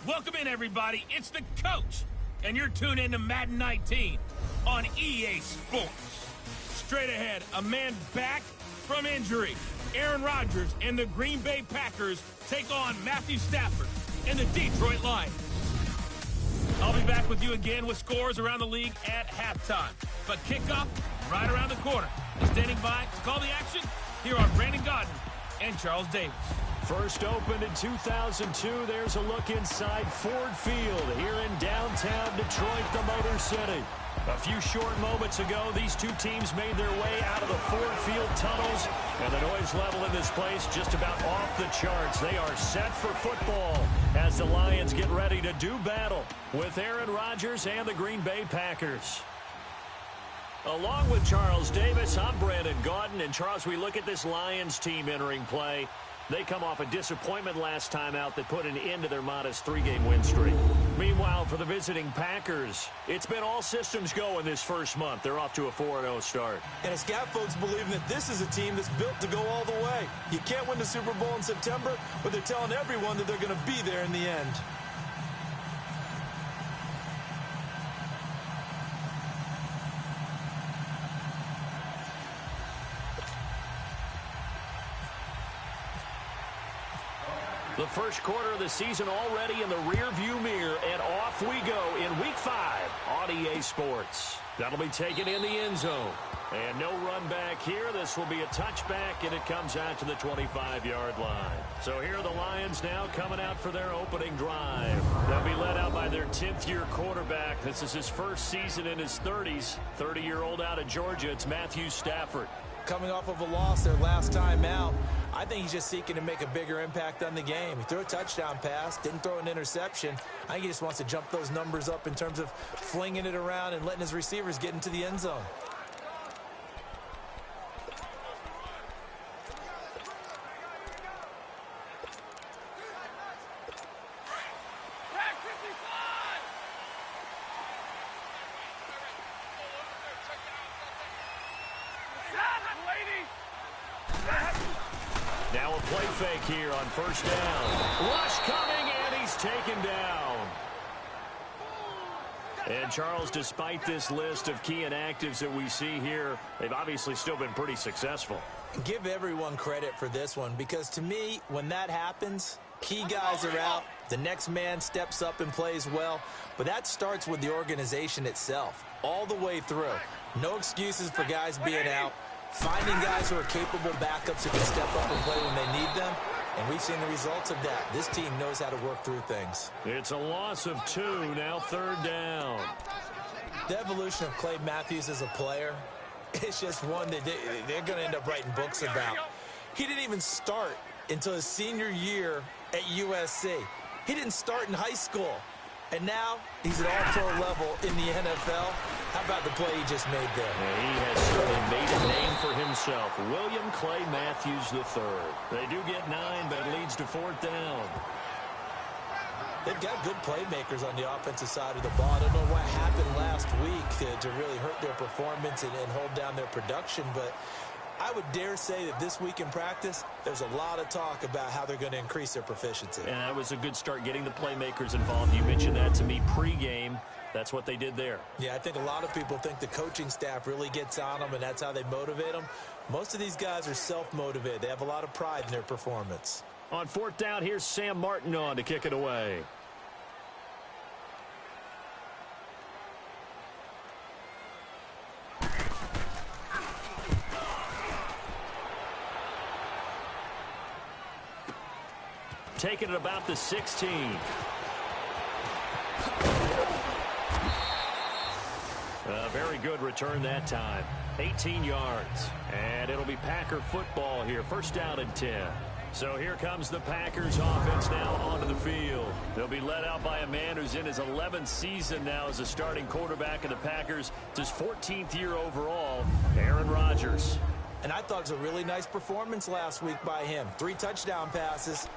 Welcome in, everybody. It's the coach, and you're tuned in to Madden 19 on EA Sports. Straight ahead, a man back from injury. Aaron Rodgers and the Green Bay Packers take on Matthew Stafford and the Detroit Lions. I'll be back with you again with scores around the league at halftime. But kickoff right around the corner. Standing by to call the action, here are Brandon Godden and Charles Davis. First opened in 2002, there's a look inside Ford Field here in downtown Detroit, the Motor City. A few short moments ago, these two teams made their way out of the Ford Field tunnels, and the noise level in this place just about off the charts. They are set for football as the Lions get ready to do battle with Aaron Rodgers and the Green Bay Packers. Along with Charles Davis, I'm Brandon Godden, and Charles, we look at this Lions team entering play. They come off a disappointment last time out that put an end to their modest 3-game win streak. Meanwhile, for the visiting Packers, it's been all systems go in this first month. They're off to a 4-0 start. And it's got folks believing that this is a team that's built to go all the way. You can't win the Super Bowl in September, but they're telling everyone that they're going to be there in the end. The first quarter of the season already in the rearview mirror, and off we go in Week 5 on EA Sports. That'll be taken in the end zone. And no run back here. This will be a touchback, and it comes out to the 25-yard line. So here are the Lions now coming out for their opening drive. They'll be led out by their 10th-year quarterback. This is his first season in his 30s. 30-year-old out of Georgia. It's Matthew Stafford. Coming off of a loss their last time out, I think he's just seeking to make a bigger impact on the game. He threw a touchdown pass, didn't throw an interception. I think he just wants to jump those numbers up in terms of flinging it around and letting his receivers get into the end zone. Now a play fake here on first down. Rush coming, and he's taken down. And Charles, despite this list of key inactives that we see here, they've obviously still been pretty successful. Give everyone credit for this one, because to me, when that happens, key guys are out, the next man steps up and plays well, but that starts with the organization itself, all the way through. No excuses for guys being out. Finding guys who are capable backups who can step up and play when they need them, and we've seen the results of that. This team knows how to work through things. It's a loss of 2, now third down. The evolution of Clay Matthews as a player, it's just one that they're going to end up writing books about. He didn't even start until his senior year at USC. He didn't start in high school. And now he's at all-pro level in the NFL. How about the play he just made there? Yeah, he has certainly made a name for himself. William Clay Matthews III. They do get 9, but it leads to 4th down. They've got good playmakers on the offensive side of the ball. I don't know what happened last week to really hurt their performance and hold down their production, but I would dare say that this week in practice, there's a lot of talk about how they're going to increase their proficiency. And that was a good start getting the playmakers involved. You mentioned that to me pregame. That's what they did there. Yeah, I think a lot of people think the coaching staff really gets on them, and that's how they motivate them. Most of these guys are self-motivated. They have a lot of pride in their performance. On 4th down, here's Sam Martin on to kick it away. Taking it about the 16. A very good return that time. 18 yards. And it'll be Packer football here. First down and 10. So here comes the Packers offense now onto the field. They'll be led out by a man who's in his 11th season now as a starting quarterback of the Packers. It's his 14th year overall, Aaron Rodgers. And I thought it was a really nice performance last week by him. 3 touchdown passes.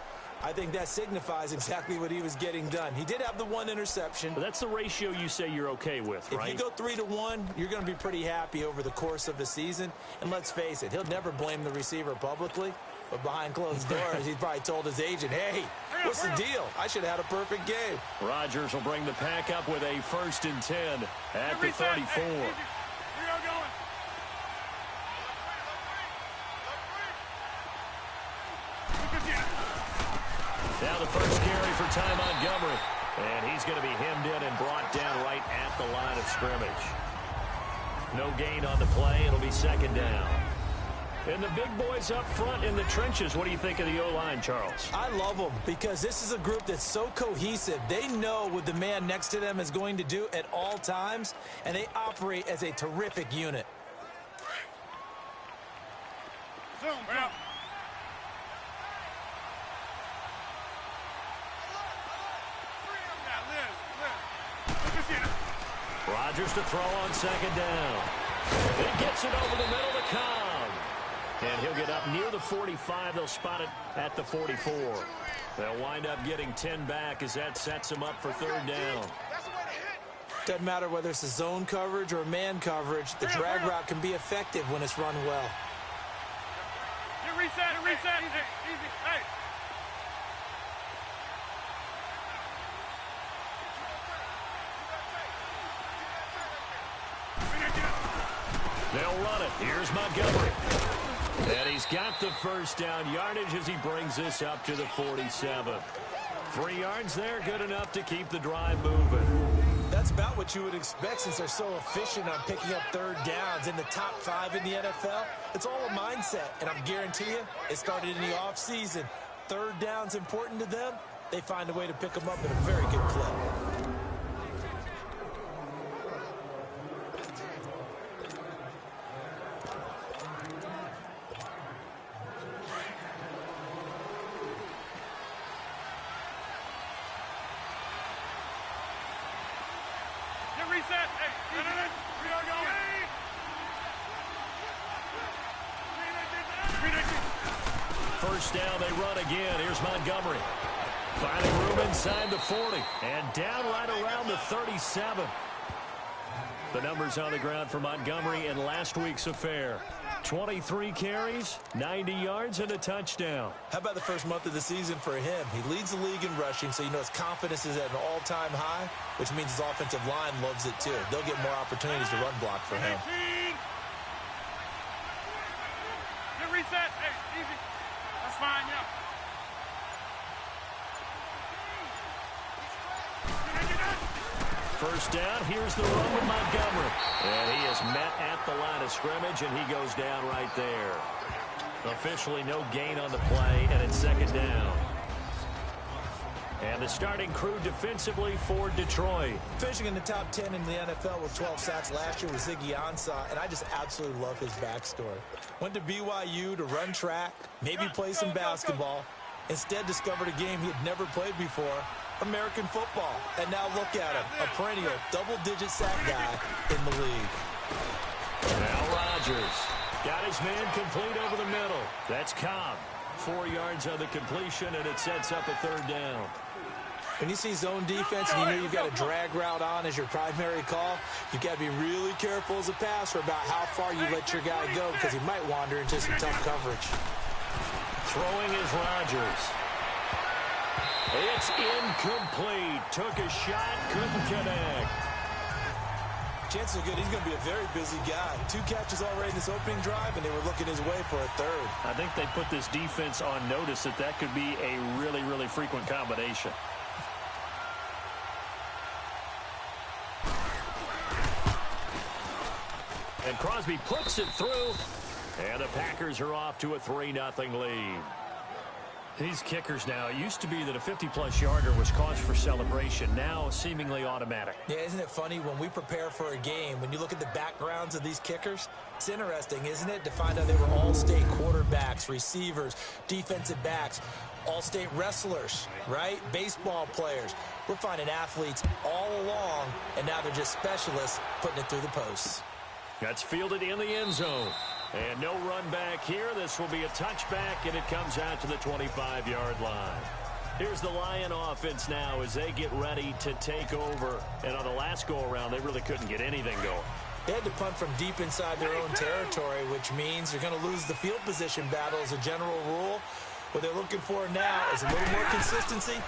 I think that signifies exactly what he was getting done. He did have the 1 interception. But that's the ratio you say you're okay with, right? If you go 3-1, you're going to be pretty happy over the course of the season. And let's face it, he'll never blame the receiver publicly. But behind closed doors, he probably told his agent, hey, what's the deal? I should have had a perfect game. Rodgers will bring the pack up with a 1st and 10 at the 34. Now the first carry for Ty Montgomery. And he's going to be hemmed in and brought down right at the line of scrimmage. No gain on the play. It'll be 2nd down. And the big boys up front in the trenches. What do you think of the O-line, Charles? I love them because this is a group that's so cohesive. They know what the man next to them is going to do at all times, and they operate as a terrific unit. Zoom, bro. Rodgers to throw on 2nd down. He gets it over the middle to Cobb. And he'll get up near the 45. They'll spot it at the 44. They'll wind up getting 10 back as that sets him up for 3rd down. Doesn't matter whether it's a zone coverage or man coverage, the drag route can be effective when it's run well. You reset. Easy. Hey. They'll run it. Here's Montgomery. And he's got the 1st down yardage as he brings this up to the 47. 3 yards there, good enough to keep the drive moving. That's about what you would expect since they're so efficient on picking up 3rd downs in the top 5 in the NFL. It's all a mindset, and I guarantee you it started in the offseason. 3rd down's important to them. They find a way to pick them up at a very good clip. Reset. Hey, we are going. 1st down, they run again. Here's Montgomery. Finding room inside the 40. And down right around the 37. The numbers on the ground for Montgomery in last week's affair. 23 carries, 90 yards, and a touchdown. How about the first month of the season for him? He leads the league in rushing, so you know his confidence is at an all-time high, which means his offensive line loves it too. They'll get more opportunities to run block for him. Get reset. Hey, easy. That's fine, yeah. First down, here's the run with Montgomery. And he is met at the line of scrimmage, and he goes down right there. Officially no gain on the play, and it's 2nd down. And the starting crew defensively for Detroit. Finishing in the top 10 in the NFL with 12 sacks last year was Ziggy Ansah, and I just absolutely love his backstory. Went to BYU to run track, maybe play some basketball. Instead discovered a game he had never played before, American football. And now look at him, a perennial double-digit sack guy in the league. Now Rodgers got his man complete over the middle. That's Cobb. 4 yards on the completion, and it sets up a 3rd down. When you see zone defense and you know you've got a drag route on as your primary call, you've got to be really careful as a passer about how far you let your guy go because he might wander into some tough coverage. Throwing is Rodgers. It's incomplete. Took a shot, couldn't connect. Chances are good he's going to be a very busy guy. 2 catches already in this opening drive, and they were looking his way for a 3rd. I think they put this defense on notice that could be a really, really frequent combination. And Crosby puts it through, and the Packers are off to a 3-0 lead. These kickers now, it used to be that a 50-plus yarder was cause for celebration. Now, seemingly automatic. Yeah, isn't it funny when we prepare for a game, when you look at the backgrounds of these kickers, it's interesting, isn't it, to find out they were all-state quarterbacks, receivers, defensive backs, all-state wrestlers, right? Baseball players. We're finding athletes all along, and now they're just specialists putting it through the posts. That's fielded in the end zone. And no run back here. This will be a touchback, and it comes out to the 25-yard line. Here's the Lion offense now as they get ready to take over. And on the last go-around, they really couldn't get anything going. They had to punt from deep inside their own territory, which means you're going to lose the field position battle as a general rule. What they're looking for now is a little more consistency,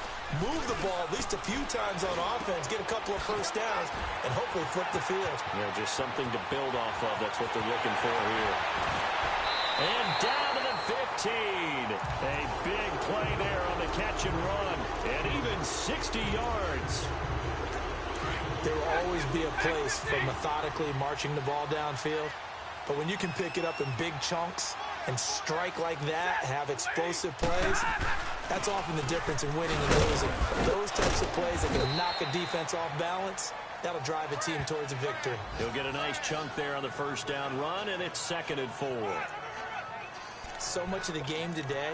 move the ball at least a few times on offense, get a couple of first downs, and hopefully flip the field. Yeah, just something to build off of. That's what they're looking for here. And down to the 15. A big play there on the catch and run, and even 60 yards. There will always be a place for methodically marching the ball downfield, but when you can pick it up in big chunks and strike like that, have explosive plays, that's often the difference in winning and losing. Those types of plays that can knock a defense off balance, that'll drive a team towards a victory. He'll get a nice chunk there on the first down run, and it's 2nd and 4. So much of the game today,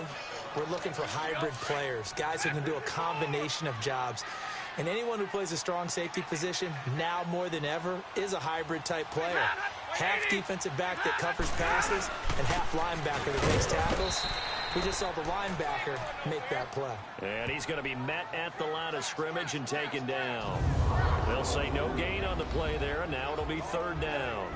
we're looking for hybrid players, guys who can do a combination of jobs. And anyone who plays a strong safety position, now more than ever, is a hybrid-type player. Half defensive back that covers passes and half linebacker that makes tackles. We just saw the linebacker make that play. And he's going to be met at the line of scrimmage and taken down. They'll say no gain on the play there, and now it'll be 3rd down.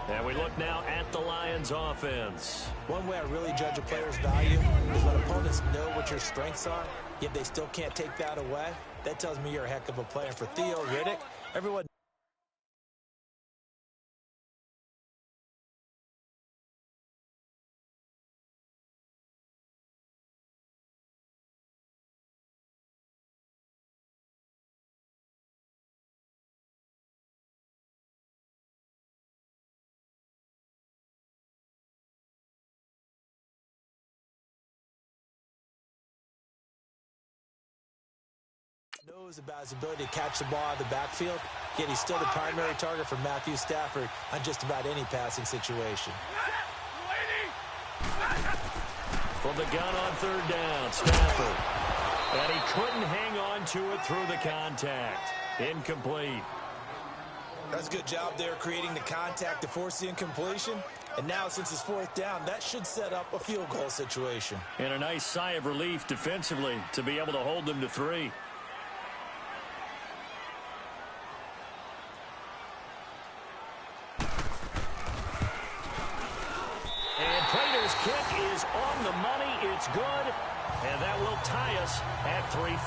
And we look now at the Lions offense. One way I really judge a player's value is when opponents know what your strengths are, yet they still can't take that away. That tells me you're a heck of a player. For Theo Riddick, everyone... knows about his ability to catch the ball out of the backfield, yet he's still the primary target for Matthew Stafford on just about any passing situation. From the gun on 3rd down, Stafford. And he couldn't hang on to it through the contact. Incomplete. That's a good job there creating the contact to force the incompletion. And now, since it's 4th down, that should set up a field goal situation. And a nice sigh of relief defensively to be able to hold them to 3. And Prater's kick is on the money. It's good. And that will tie us at 3-3.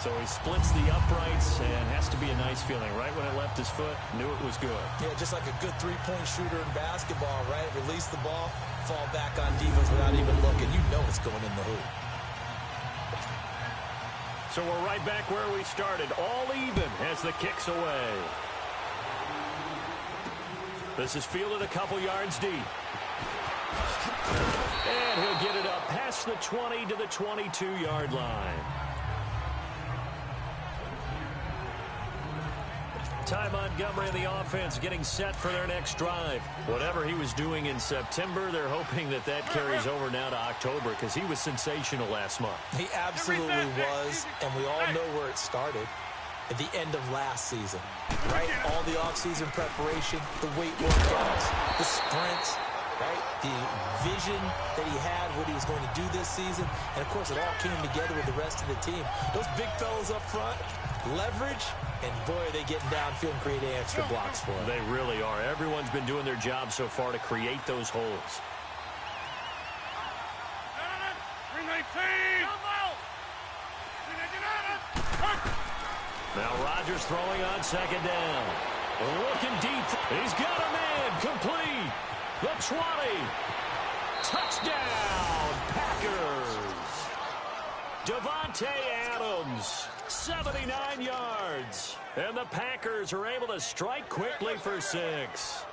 So he splits the uprights and has to be a nice feeling. Right when it left his foot, knew it was good. Yeah, just like a good three-point shooter in basketball, right? Release the ball, fall back on defense without even looking. You know it's going in the hoop. So we're right back where we started, all even as the kick's away. This is fielded a couple yards deep. And he'll get it up past the 20 to the 22-yard line. Ty Montgomery and the offense getting set for their next drive. Whatever he was doing in September, they're hoping that that carries over now to October because he was sensational last month. He absolutely was, and we all know where it started. At the end of last season, right? All the offseason preparation, the weight workouts, the sprints, right? The vision that he had, what he was going to do this season. And, of course, it all came together with the rest of the team. Those big fellas up front, leverage, and, boy, are they getting downfield and creating extra blocks for him. They really are. Everyone's been doing their job so far to create those holes. Now Rodgers throwing on 2nd down. Looking deep. He's got a man. Complete. The 20. Touchdown, Packers. Devontae Adams, 79 yards. And the Packers are able to strike quickly for 6.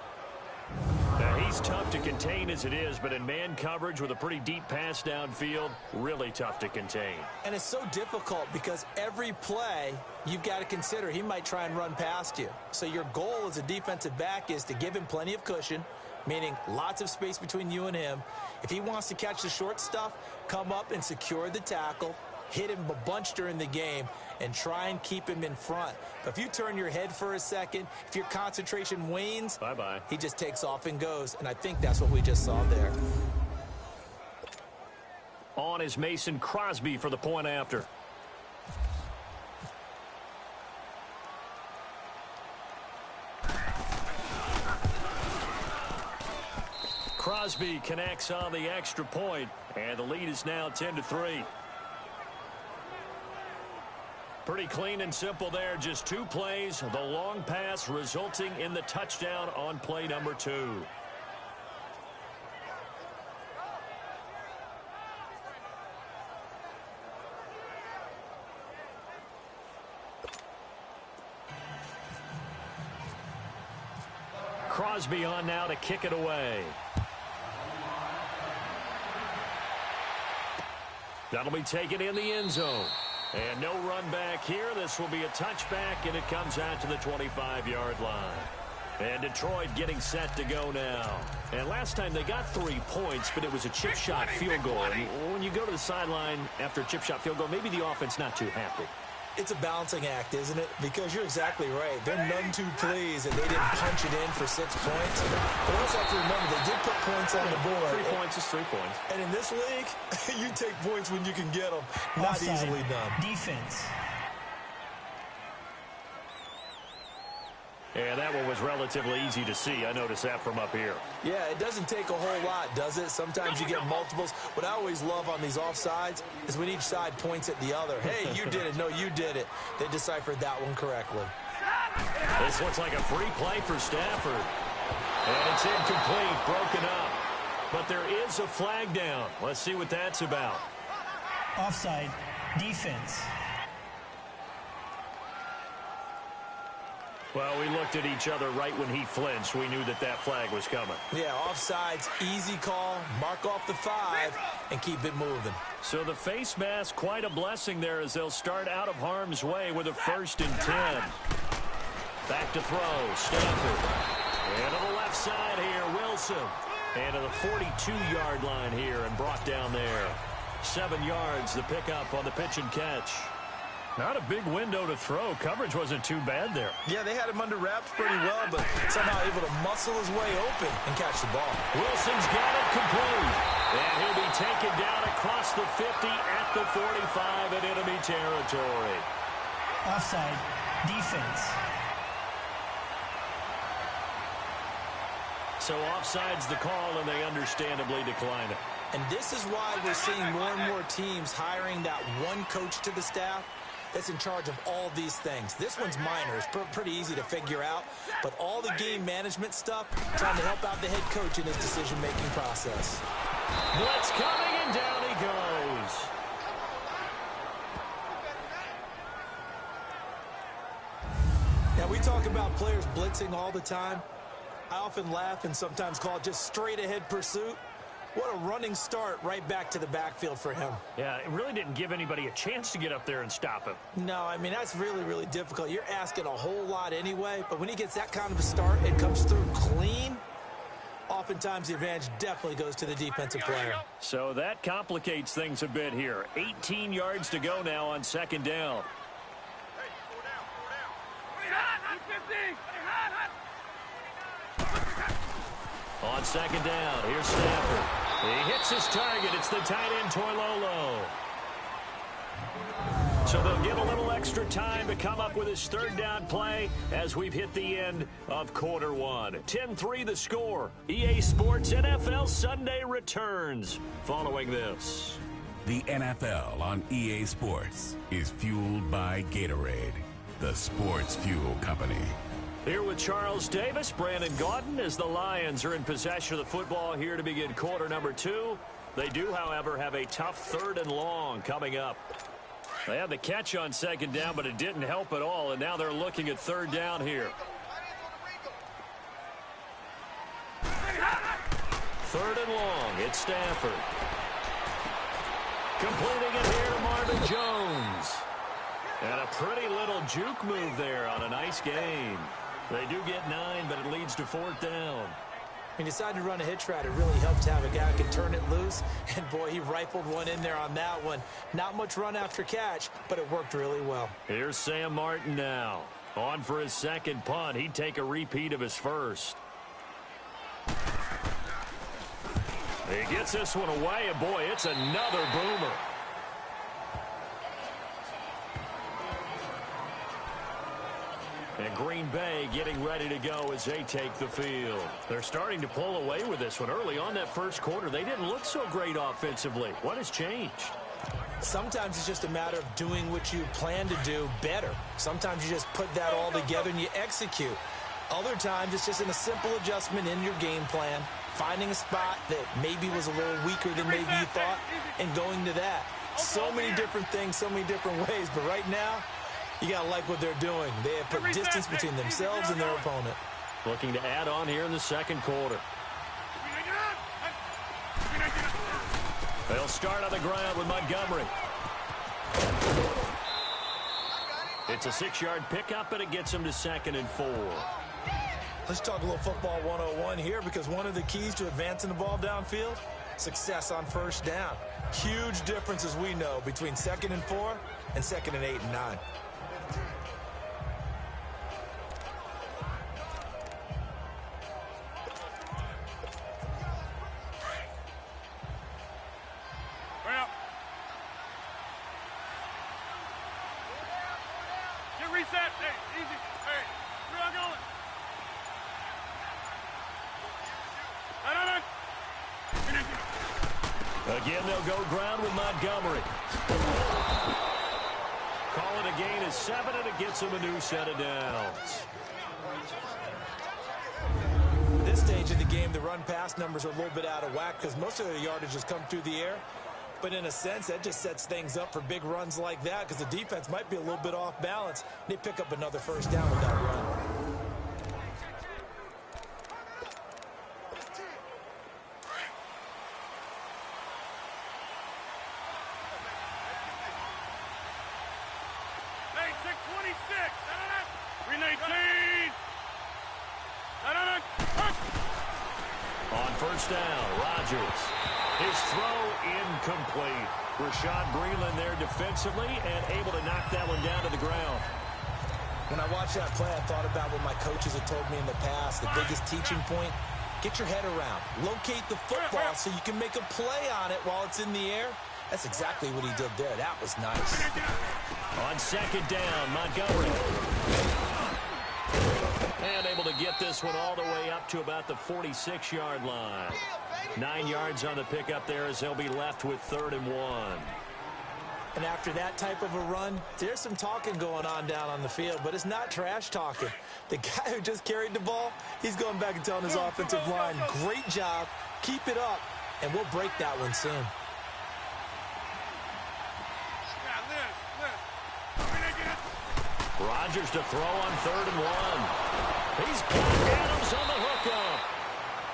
Now, he's tough to contain as it is, but in man coverage with a pretty deep pass downfield, really tough to contain. And it's so difficult because every play you've got to consider he might try and run past you. So your goal as a defensive back is to give him plenty of cushion, meaning lots of space between you and him. If he wants to catch the short stuff, come up and secure the tackle, hit him a bunch during the game, and try and keep him in front. But if you turn your head for a second, if your concentration wanes, bye-bye. He just takes off and goes. And I think that's what we just saw there. On is Mason Crosby for the point after. Crosby connects on the extra point, and the lead is now 10-3. Pretty clean and simple there. Just 2 plays. The long pass resulting in the touchdown on play number 2. Crosby on now to kick it away. That'll be taken in the end zone. And no run back here. This will be a touchback, and it comes out to the 25-yard line. And Detroit getting set to go now. And last time they got 3 points, but it was a chip shot field goal. And when you go to the sideline after a chip shot field goal, maybe the offense not too happy. It's a balancing act, isn't it? Because you're exactly right. They're none too pleased that they didn't punch it in for 6 points. But also have to remember, they did put points on the board. 3 points is 3 points. And in this league, you take points when you can get them. Not Offside. Easily done. Defense. And that one was relatively easy to see. I noticed that from up here. Yeah, it doesn't take a whole lot, does it? Sometimes you get multiples. What I always love on these offsides is when each side points at the other. Hey, you did it. No, you did it. They deciphered that one correctly. This looks like a free play for Stafford. And it's incomplete, broken up. But there is a flag down. Let's see what that's about. Offside. Defense. Well, we looked at each other right when he flinched. We knew that that flag was coming. Yeah, offsides, easy call, mark off the 5, and keep it moving. So the face mask, quite a blessing there as they'll start out of harm's way with a 1st and 10. Back to throw, Stafford. And to the left side here, Wilson. And to the 42-yard line here and brought down there. 7 yards, the pickup on the pitch and catch. Not a big window to throw. Coverage wasn't too bad there. Yeah, they had him under wraps pretty well, but somehow able to muscle his way open and catch the ball. Wilson's got it complete. And he'll be taken down across the 50 at the 45 in enemy territory. Offside. Defense. So offside's the call, and they understandably decline it. And this is why we're seeing more and more teams hiring that one coach to the staff that's in charge of all these things. This one's minor. It's pretty easy to figure out. But all the game management stuff, trying to help out the head coach in his decision-making process. Blitz coming, and down he goes. Now, we talk about players blitzing all the time. I often laugh and sometimes call it just straight-ahead pursuit. What a running start right back to the backfield for him. Yeah, it really didn't give anybody a chance to get up there and stop him. No, I mean, that's really, really difficult. You're asking a whole lot anyway, but when he gets that kind of a start and comes through clean, oftentimes the advantage definitely goes to the defensive player. So that complicates things a bit here. 18 yards to go now on 2nd down. On 2nd down, here's Stafford. He hits his target. It's the tight end, Toilolo. So they'll get a little extra time to come up with his 3rd down play as we've hit the end of quarter 1. 10-3 the score. EA Sports NFL Sunday returns following this. The NFL on EA Sports is fueled by Gatorade, the sports fuel company. Here with Charles Davis, Brandon Gaudin, as the Lions are in possession of the football here to begin quarter number 2. They do, however, have a tough 3rd and long coming up. They had the catch on 2nd down, but it didn't help at all, and now they're looking at 3rd down here. 3rd and long, it's Stafford. Completing it here to Marvin Jones. And a pretty little juke move there on a nice game. They do get 9, but it leads to 4th down. He decided to run a hitch route. It really helped to have a guy who can turn it loose. And, boy, he rifled one in there on that one. Not much run after catch, but it worked really well. Here's Sam Martin now. On for his 2nd punt. He'd take a repeat of his 1st. He gets this one away, and, boy, it's another boomer. And Green Bay getting ready to go as they take the field. They're starting to pull away with this one. Early on that first quarter, they didn't look so great offensively. What has changed? Sometimes it's just a matter of doing what you plan to do better. Sometimes you just put that all together and you execute. Other times it's just in a simple adjustment in your game plan, finding a spot that maybe was a little weaker than maybe you thought, and going to that. So many different things, so many different ways, but right now, you got to like what they're doing. They have put distance between themselves and their opponent. Looking to add on here in the second quarter. They'll start on the ground with Montgomery. It's a 6-yard pickup, and it gets them to 2nd and 4. Let's talk a little football 101 here, because one of the keys to advancing the ball downfield, success on first down. Huge difference, as we know, between 2nd and 4 and 2nd and 8 and 9. Reset. Hey, easy. Hey, we're not going. Again, they'll go ground with Montgomery. Call it a gain of 7, and it gets them a new set of downs. At this stage of the game, the run-pass numbers are a little bit out of whack because most of their yardage has come through the air. But in a sense, that just sets things up for big runs like that because the defense might be a little bit off balance. They pick up another first down with that run. Hey, 626. 319. On first down, Rodgers. His throw incomplete. Rashad Breeland there defensively and able to knock that one down to the ground. When I watched that play, I thought about what my coaches had told me in the past. The biggest teaching point, get your head around. Locate the football so you can make a play on it while it's in the air. That's exactly what he did there. That was nice. On second down, Montgomery. And able to get this one all the way up to about the 46-yard line. 9 yards on the pickup there as they'll be left with 3rd and 1. And after that type of a run, there's some talking going on down on the field, but it's not trash talking. The guy who just carried the ball, he's going back and telling his offensive line, great job, keep it up, and we'll break that one soon. Rodgers to throw on 3rd and 1. He's got Adams on the hookup.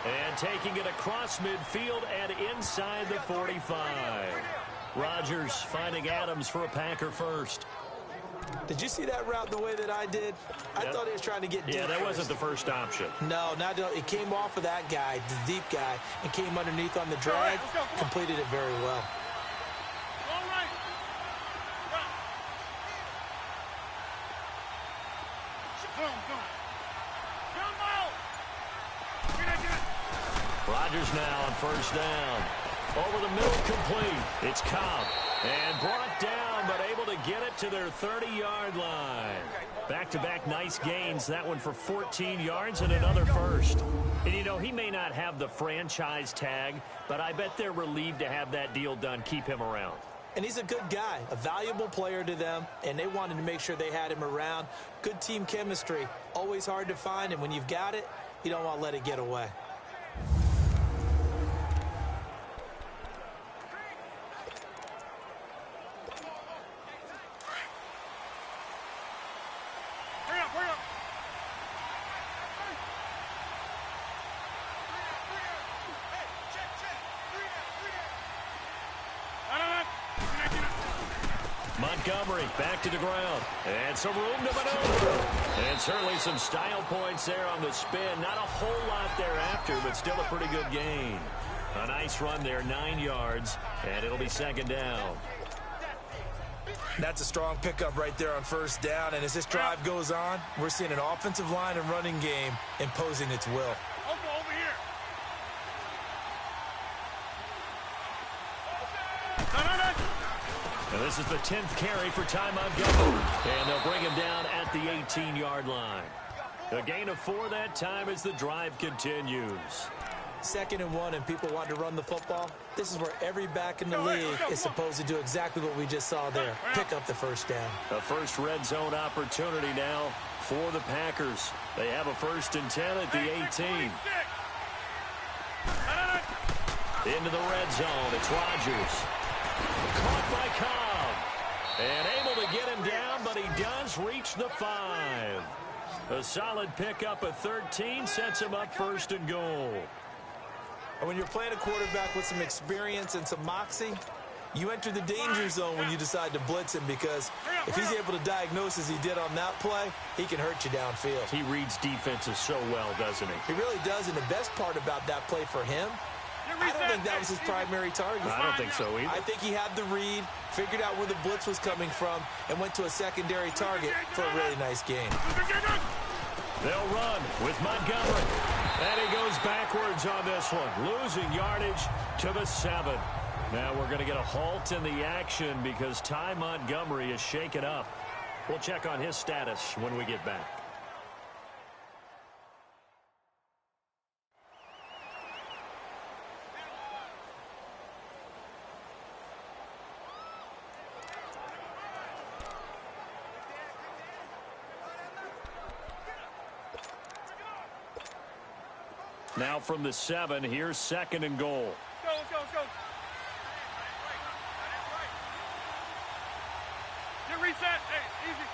And taking it across midfield and inside the 45. Rodgers finding Adams for a Packer first. Did you see that route the way that I did? I thought he was trying to get deep. Yeah, that wasn't the first option. No, it came off of that guy, the deep guy, and came underneath on the drag. Completed it very well. Rodgers now on first down. Over the middle, complete. It's Cobb. And brought down, but able to get it to their 30-yard line. Back-to-back nice gains. That one for 14 yards and another first. And, you know, he may not have the franchise tag, but I bet they're relieved to have that deal done. Keep him around. And he's a good guy, a valuable player to them, and they wanted to make sure they had him around. Good team chemistry, always hard to find, and when you've got it, you don't want to let it get away. Montgomery back to the ground. And some room to maneuver. And certainly some style points there on the spin. Not a whole lot thereafter, but still a pretty good gain. A nice run there, 9 yards, and it'll be 2nd down. That's a strong pickup right there on first down. And as this drive goes on, we're seeing an offensive line and running game imposing its will. Over here. And this is the 10th carry for Ty Montgomery. And they'll bring him down at the 18-yard line. A gain of 4 that time as the drive continues. 2nd and 1 and people want to run the football. This is where every back in the league is supposed to do exactly what we just saw there. Pick up the first down. A first red zone opportunity now for the Packers. They have a 1st and 10 at the 18. Into the red zone. It's Rodgers. Caught by Cobb. And able to get him down, but he does reach the 5. A solid pickup at 13 sets him up 1st and goal. And when you're playing a quarterback with some experience and some moxie, you enter the danger zone when you decide to blitz him, because if he's able to diagnose as he did on that play, he can hurt you downfield. He reads defenses so well, doesn't he? He really does, and the best part about that play for him, I don't think that was his primary target. I don't think so either. I think he had the read, figured out where the blitz was coming from, and went to a secondary target for a really nice gain. They'll run with Montgomery. And he goes backwards on this one, losing yardage to the 7. Now we're going to get a halt in the action because Ty Montgomery is shaken up. We'll check on his status when we get back. Now from the 7, here's 2nd and goal. Let's go. Get reset. Hey, easy.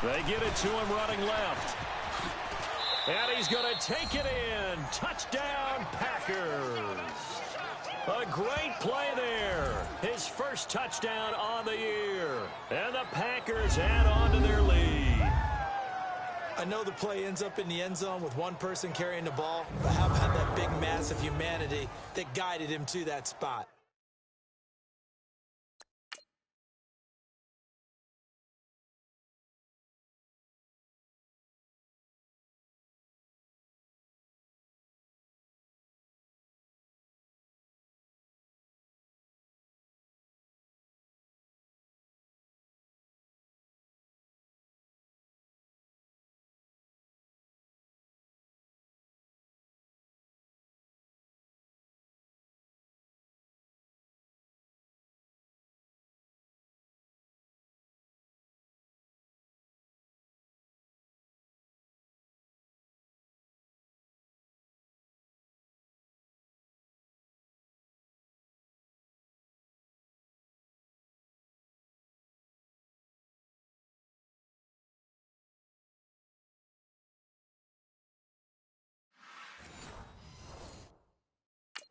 They get it to him running left. And he's going to take it in. Touchdown, Packers. A great play there. His first touchdown on the year. And the Packers add on to their lead. I know the play ends up in the end zone with one person carrying the ball, but how about that big mass of humanity that guided him to that spot?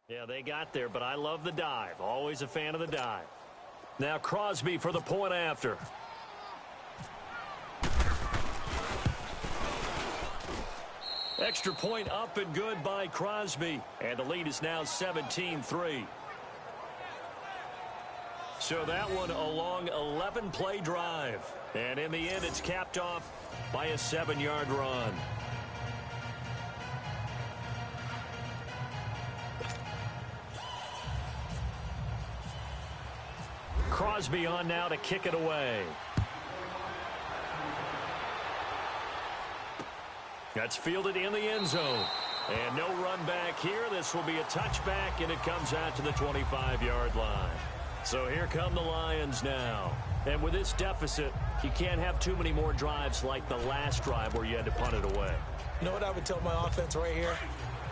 Yeah, they got there, but I love the dive. Always a fan of the dive. Now Crosby for the point after. Extra point up and good by Crosby. And the lead is now 17-3. So that one a long 11-play drive. And in the end, it's capped off by a 7-yard run. Crosby on now to kick it away. That's fielded in the end zone. And no run back here. This will be a touchback, and it comes out to the 25-yard line. So here come the Lions now. And with this deficit, you can't have too many more drives like the last drive where you had to punt it away. You know what I would tell my offense right here?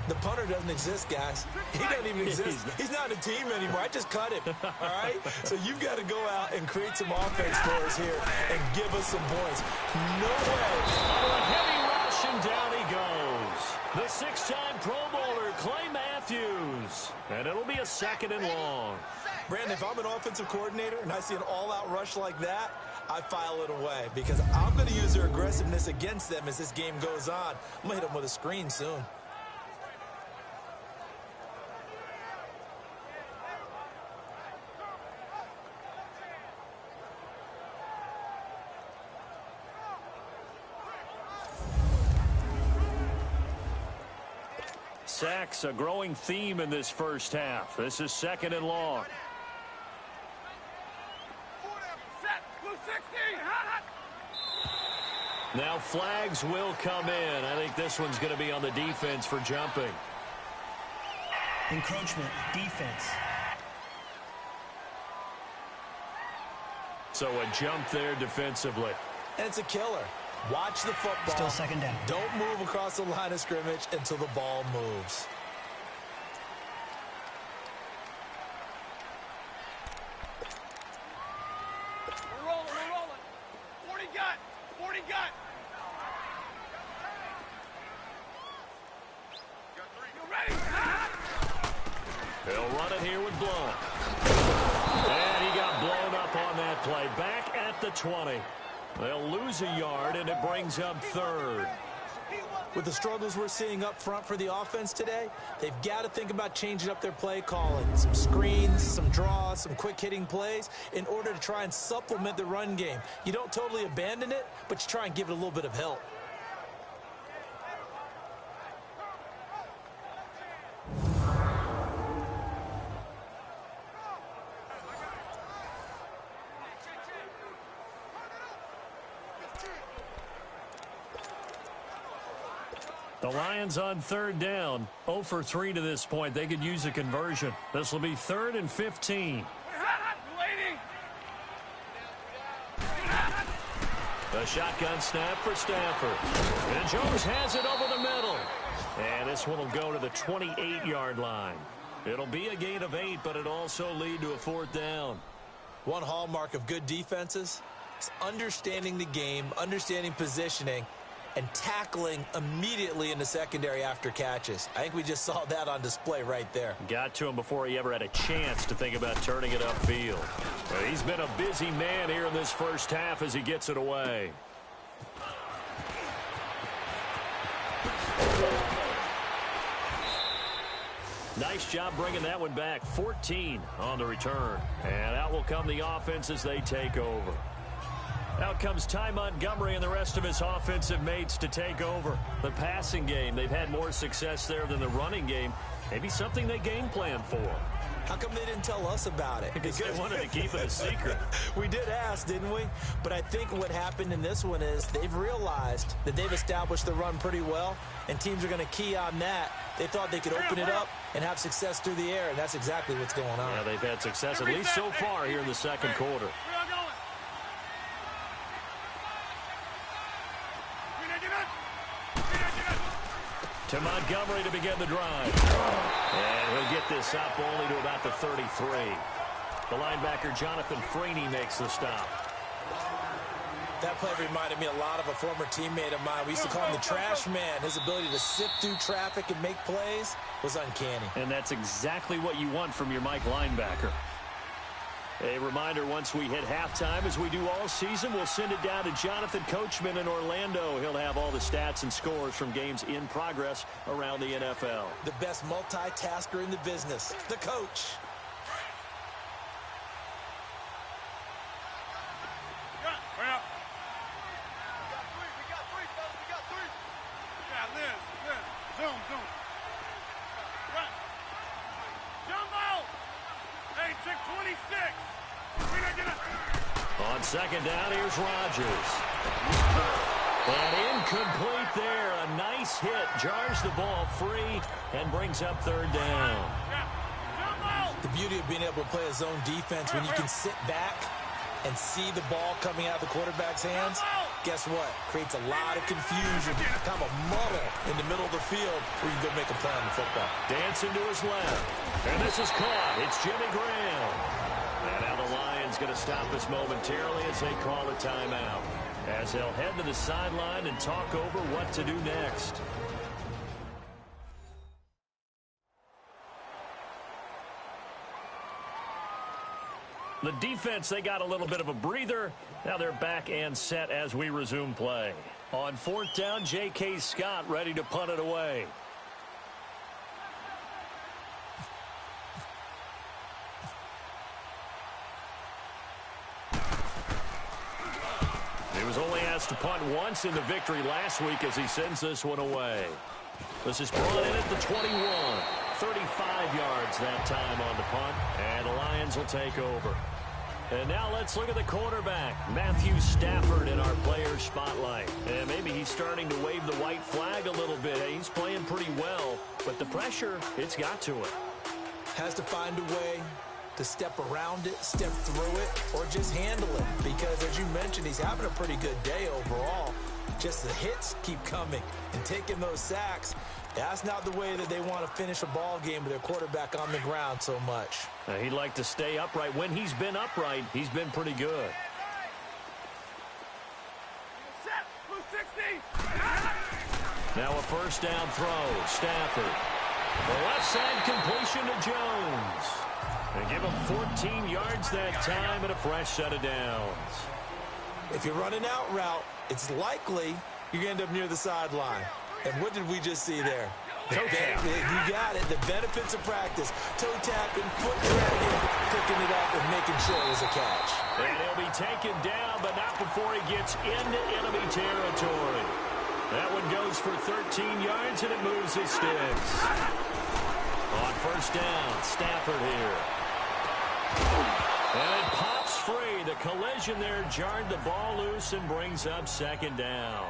The punter doesn't exist, guys. He doesn't even exist. He's not a team anymore. I just cut him, all right? So you've got to go out and create some offense for us here and give us some points. No way. Oh, a heavy rush, and down he goes. The 6-time Pro Bowler, Clay Matthews. And it'll be a 2nd and long. Brandon, if I'm an offensive coordinator and I see an all-out rush like that, I file it away because I'm going to use their aggressiveness against them as this game goes on. I'm going to hit them with a screen soon. Sacks, a growing theme in this first half. This is 2nd and long. Now flags will come in. I think this one's going to be on the defense for jumping. Encroachment, defense. So a jump there defensively. And it's a killer. Watch the football. Still 2nd down. Don't move across the line of scrimmage until the ball moves. We're rolling. 40 gut. You ready? He'll run it here with Blunt. And he got blown up on that play. Back at the 20. They'll lose a yard, and it brings up 3rd. With the struggles we're seeing up front for the offense today, they've got to think about changing up their play calling. Some screens, some draws, some quick-hitting plays in order to try and supplement the run game. You don't totally abandon it, but you try and give it a little bit of help. The Lions on 3rd down. 0 for 3 to this point. They could use a conversion. This will be 3rd and 15. The shotgun snap for Stafford. And Jones has it over the middle. And this one will go to the 28-yard line. It'll be a gain of 8, but it also lead to a 4th down. One hallmark of good defenses is understanding the game, understanding positioning, and tackling immediately in the secondary after catches. I think we just saw that on display right there. Got to him before he ever had a chance to think about turning it upfield. Well, he's been a busy man here in this first half as he gets it away. Nice job bringing that one back. 14 on the return. And out will come the offense as they take over. Out comes Ty Montgomery and the rest of his offensive mates to take over. The passing game, they've had more success there than the running game. Maybe something they game plan for. How come they didn't tell us about it? Because they wanted to keep it a secret. We did ask, didn't we? But I think what happened in this one is they've realized that they've established the run pretty well, and teams are going to key on that. They thought they could open it up and have success through the air, and that's exactly what's going on. Yeah, they've had success at least so far here in the second quarter. To Montgomery to begin the drive. And he'll get this up only to about the 33. The linebacker, Jonathan Freeney, makes the stop. That play reminded me a lot of a former teammate of mine. We used to call him the trash man. His ability to sift through traffic and make plays was uncanny. And that's exactly what you want from your Mike linebacker. A reminder, once we hit halftime, as we do all season, we'll send it down to Jonathan Coachman in Orlando. He'll have all the stats and scores from games in progress around the NFL. The best multitasker in the business, the coach. On second down, here's Rodgers. And incomplete there. A nice hit. Jars the ball free and brings up third down. The beauty of being able to play a zone defense when you can sit back and see the ball coming out of the quarterback's hands, guess what? Creates a lot of confusion, kind of a muddle in the middle of the field where you can go make a play on the football. Dancing to his left. And this is caught. It's Jimmy Graham. And now the Lions going to stop this momentarily as they call a timeout, as they'll head to the sideline and talk over what to do next. The defense, they got a little bit of a breather. Now they're back and set as we resume play. On fourth down, J.K. Scott ready to punt it away. He was only asked to punt once in the victory last week as he sends this one away. This is brought in at the 21. 35 yards that time on the punt, and the Lions will take over. And now let's look at the quarterback, Matthew Stafford, in our player spotlight. And maybe he's starting to wave the white flag a little bit. He's playing pretty well, but the pressure, it's got to him. Has to find a way to step around it, step through it, or just handle it. Because, as you mentioned, he's having a pretty good day overall. Just the hits keep coming and taking those sacks. That's not the way that they want to finish a ball game with their quarterback on the ground so much. He'd like to stay upright. When he's been upright, he's been pretty good. Now a first down throw. Stafford. The left side completion to Jones. And give him 14 yards that time and a fresh set of downs. If you're running out route, it's likely you're going to end up near the sideline. And what did we just see there? You got it. The benefits of practice. Toe tapping, foot dragging, picking it up and making sure it was a catch. And he'll be taken down, but not before he gets into enemy territory. That one goes for 13 yards, and it moves his sticks. On first down, Stafford here. And it pops free. The collision there jarred the ball loose and brings up second down.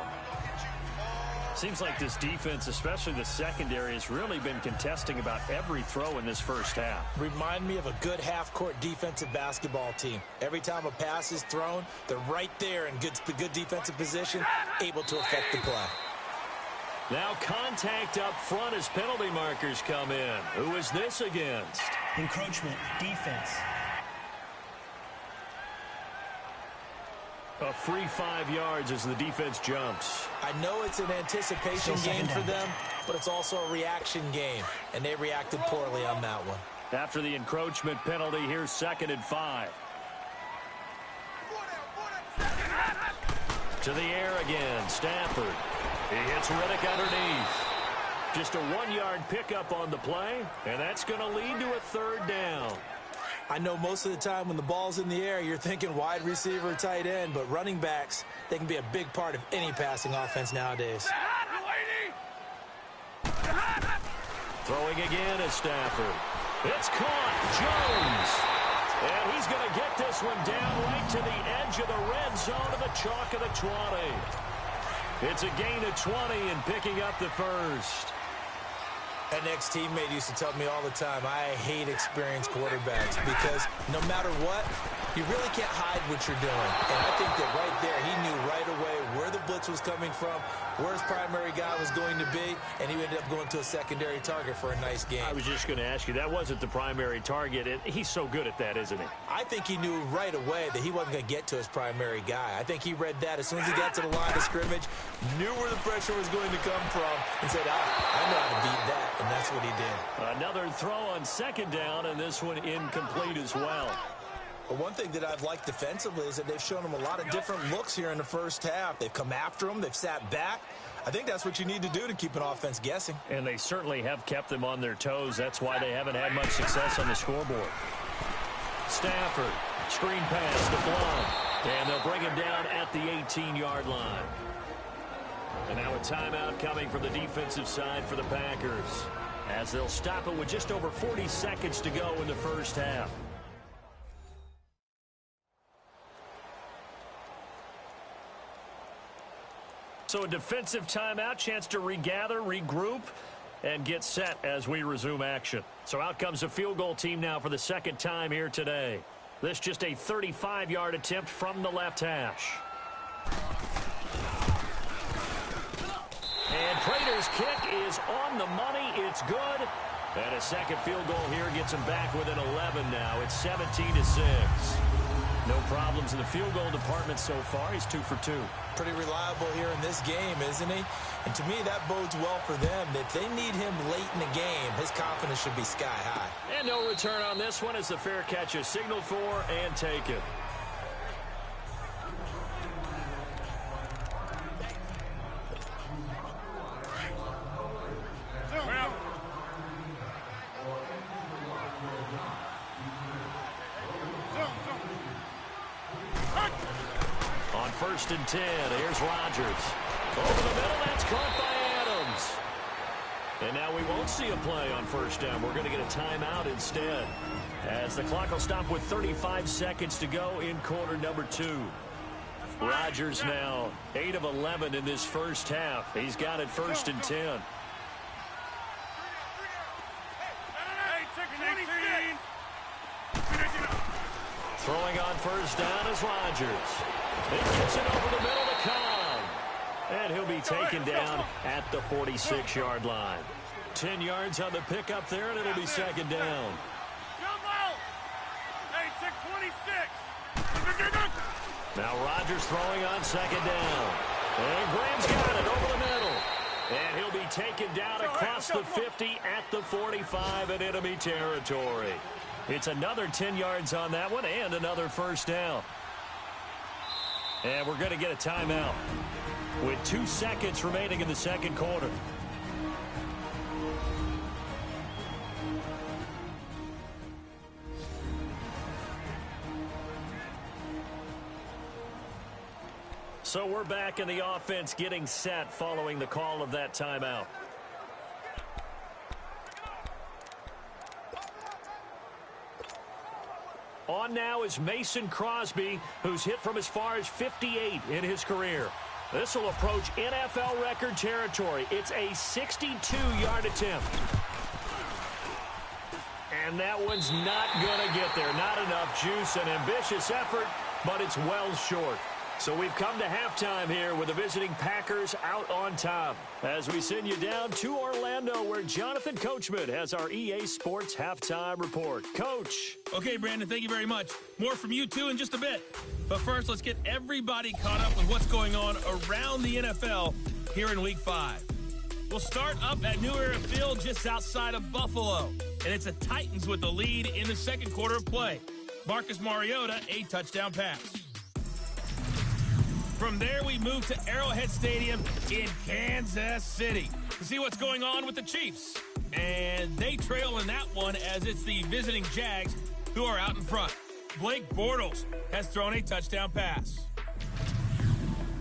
Seems like this defense, especially the secondary, has really been contesting about every throw in this first half. Remind me of a good half-court defensive basketball team. Every time a pass is thrown, they're right there in good defensive position, able to affect the play. Now contact up front as penalty markers come in. Who is this against? Encroachment, defense. A free 5 yards as the defense jumps. I know it's an anticipation game for them, but it's also a reaction game, and they reacted poorly on that one. After the encroachment penalty, here's 2nd and 5. To the air again, Stafford. He hits Riddick underneath. Just a 1-yard pickup on the play, and that's going to lead to a third down. I know most of the time when the ball's in the air, you're thinking wide receiver, tight end, but running backs, they can be a big part of any passing offense nowadays. Throwing again is Stafford. It's caught. Jones. And he's going to get this one down right to the edge of the red zone of the chalk of the 20. It's a gain of 20 and picking up the first. An ex-teammate used to tell me all the time, I hate experienced quarterbacks because no matter what, you really can't hide what you're doing. And I think that right there, he knew right away where the blitz was coming from, where his primary guy was going to be, and he ended up going to a secondary target for a nice game. I was just going to ask you, that wasn't the primary target. He's so good at that, isn't he? I think he knew right away that he wasn't going to get to his primary guy. I think he read that as soon as he got to the line of scrimmage, knew where the pressure was going to come from, and said, I know how to beat that, and that's what he did. Another throw on 2nd down, and this one incomplete as well. But one thing that I've liked defensively is that they've shown him a lot of different looks here in the first half. They've come after him. They've sat back. I think that's what you need to do to keep an offense guessing. And they certainly have kept them on their toes. That's why they haven't had much success on the scoreboard. Stafford, screen pass to Blount. And they'll bring him down at the 18-yard line. And now a timeout coming from the defensive side for the Packers, as they'll stop it with just over 40 seconds to go in the first half. So a defensive timeout, chance to regather, regroup, and get set as we resume action. So out comes a field goal team now for the second time here today. This just a 35-yard attempt from the left hash. And Prater's kick is on the money. It's good. And a second field goal here gets him back within 11 now. It's 17-6. No problems in the field goal department so far. He's 2 for 2. Pretty reliable here in this game, isn't he? And to me, that bodes well for them. If they need him late in the game, his confidence should be sky high. And no return on this one as the fair catch is signaled for and taken. On 1st and 10, here's Rodgers. Over the middle, that's caught by Adams. And now we won't see a play on first down. We're going to get a timeout instead, as the clock will stop with 35 seconds to go in quarter number 2. Rodgers now 8 of 11 in this first half. He's got it 1st and 10. Throwing on first down is Rodgers. He gets it over the middle to Cobb. And he'll be taken down at the 46-yard line. 10 yards on the pickup there, and it'll be 2nd down. Now Rodgers throwing on 2nd down. And Graham's got it over the middle. And he'll be taken down across the 50 at the 45 in enemy territory. It's another 10 yards on that one and another first down. And we're going to get a timeout with 2 seconds remaining in the second quarter. So we're back in the offense getting set following the call of that timeout. On now is Mason Crosby, who's hit from as far as 58 in his career. This will approach NFL record territory. It's a 62-yard attempt. And that one's not going to get there. Not enough juice. An ambitious effort, but it's well short. So we've come to halftime here with the visiting Packers out on top, as we send you down to Orlando, where Jonathan Coachman has our EA Sports halftime report. Coach. Okay, Brandon, thank you very much. More from you, too, in just a bit. But first, let's get everybody caught up with what's going on around the NFL here in Week 5. We'll start up at New Era Field just outside of Buffalo. And it's the Titans with the lead in the second quarter of play. Marcus Mariota, a touchdown pass. From there, we move to Arrowhead Stadium in Kansas City to see what's going on with the Chiefs. And they trail in that one, as it's the visiting Jags who are out in front. Blake Bortles has thrown a touchdown pass.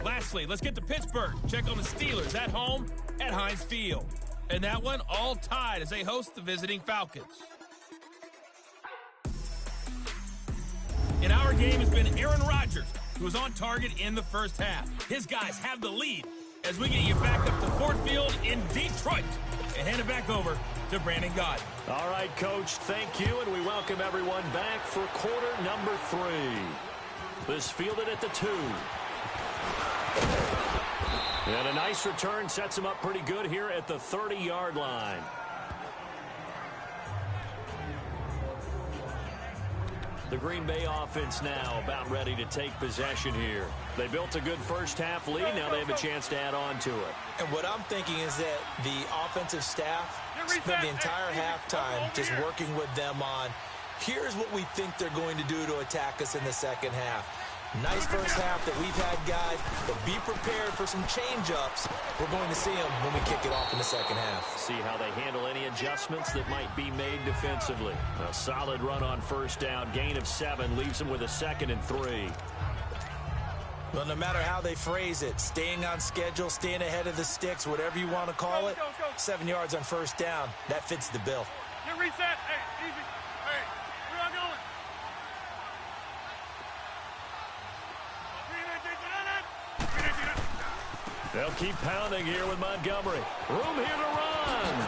Lastly, let's get to Pittsburgh. Check on the Steelers at home at Heinz Field. And that one all tied as they host the visiting Falcons. In our game has been Aaron Rodgers, who was on target in the first half. His guys have the lead as we get you back up to Ford Field in Detroit and hand it back over to Brandon Gaudin. All right, Coach, thank you, and we welcome everyone back for quarter number 3. This fielded at the 2. And a nice return sets him up pretty good here at the 30-yard line. The Green Bay offense now about ready to take possession here. They built a good first half lead. Now they have a chance to add on to it. And what I'm thinking is that the offensive staff spent the entire halftime just working with them on, here's what we think they're going to do to attack us in the second half. Nice first half that we've had, guys, but be prepared for some change-ups. We're going to see them when we kick it off in the second half. See how they handle any adjustments that might be made defensively. A solid run on first down. Gain of 7 leaves them with a 2nd and 3. Well, no matter how they phrase it, staying on schedule, staying ahead of the sticks, whatever you want to call it, 7 yards on first down, that fits the bill. Get reset. Hey, easy. Hey, where am I going? They'll keep pounding here with Montgomery. Room here to run.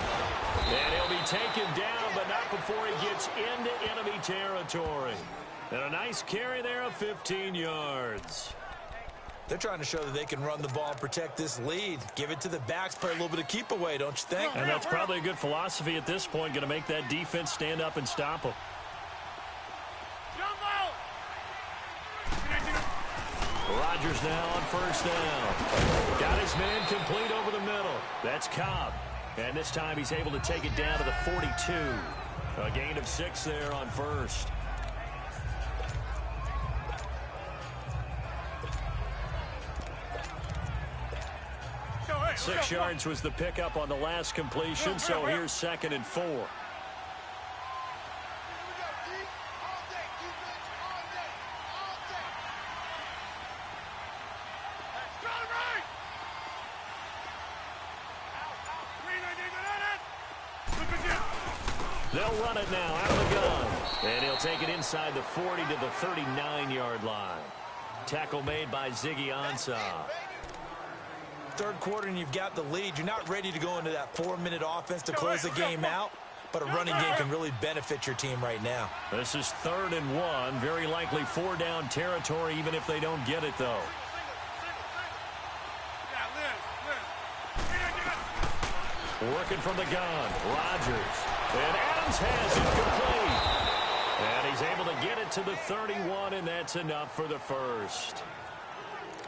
And he'll be taken down, but not before he gets into enemy territory. And a nice carry there of 15 yards. They're trying to show that they can run the ball and protect this lead. Give it to the backs, play a little bit of keep away, don't you think? And that's probably a good philosophy at this point, going to make that defense stand up and stop them. Rodgers now on first down. Got his man complete over the middle. That's Cobb. And this time he's able to take it down to the 42. A gain of 6 there on first. Six yards was the pickup on the last completion, so here's 2nd and 4. They'll run it now out of the gun. And he'll take it inside the 40 to the 39-yard line. Tackle made by Ziggy Ansah. Third quarter and you've got the lead. You're not ready to go into that 4-minute offense to close the game out, but a running game can really benefit your team right now. This is 3rd and 1. Very likely 4-down territory, even if they don't get it, though. Working from the gun, Rodgers. And Adams has it complete. And he's able to get it to the 31, and that's enough for the first.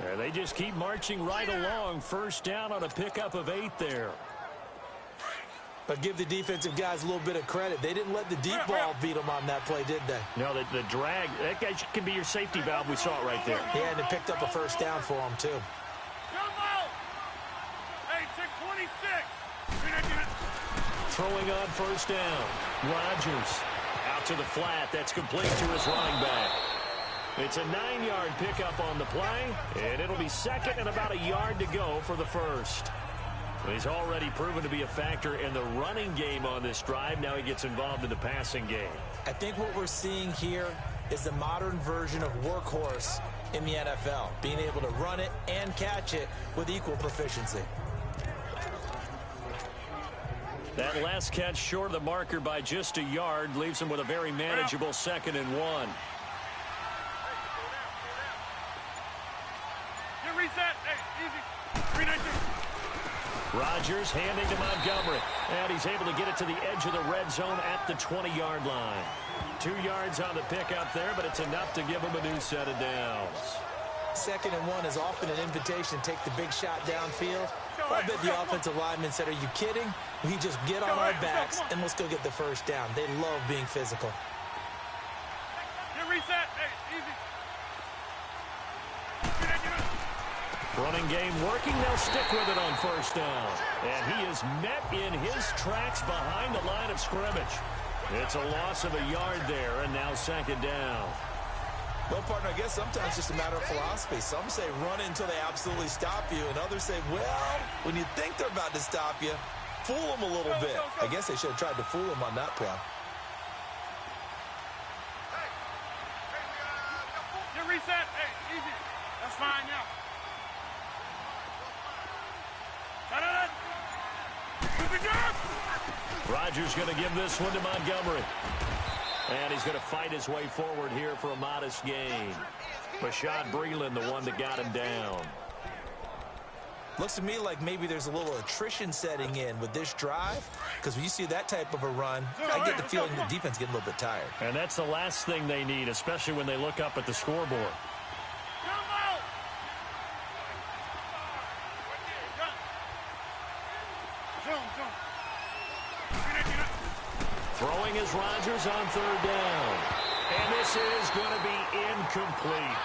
And they just keep marching right along. First down on a pickup of 8 there. But give the defensive guys a little bit of credit. They didn't let the deep ball beat them on that play, did they? No, the drag, that guy can be your safety valve. We saw it right there. Yeah, and it picked up a first down for them, too. Hey, 626. Throwing on first down. Rodgers out to the flat. That's complete to his running back. It's a 9-yard pickup on the play, and it'll be second and about a yard to go for the first. He's already proven to be a factor in the running game on this drive. Now he gets involved in the passing game. I think what we're seeing here is the modern version of workhorse in the NFL, being able to run it and catch it with equal proficiency. That last catch short of the marker by just a yard leaves him with a very manageable 2nd and 1. Reset. Hey, easy. 319. Rodgers handing to Montgomery. And he's able to get it to the edge of the red zone at the 20-yard line. 2 yards on the pickup there, but it's enough to give him a new set of downs. 2nd and 1 is often an invitation to take the big shot downfield. I bet the offensive lineman said, are you kidding? We just get on our backs and let's go get the first down. They love being physical. Reset. Hey, easy. Running game working. They'll stick with it on first down. And he is met in his tracks behind the line of scrimmage. It's a loss of a yard there, and now 2nd down. Well, partner, I guess sometimes it's just a matter of philosophy. Some say run until they absolutely stop you, and others say, well, when you think they're about to stop you, fool them a little bit. I guess they should have tried to fool him on that play. Reset. Hey, easy. That's fine now. Rodgers going to give this one to Montgomery. And he's going to fight his way forward here for a modest gain. Bashad Breeland, the one that got him down. Looks to me like maybe there's a little attrition setting in with this drive, because when you see that type of a run, I get the feeling the defense getting a little bit tired. And that's the last thing they need, especially when they look up at the scoreboard. Throwing is Rodgers on 3rd down. And this is going to be incomplete.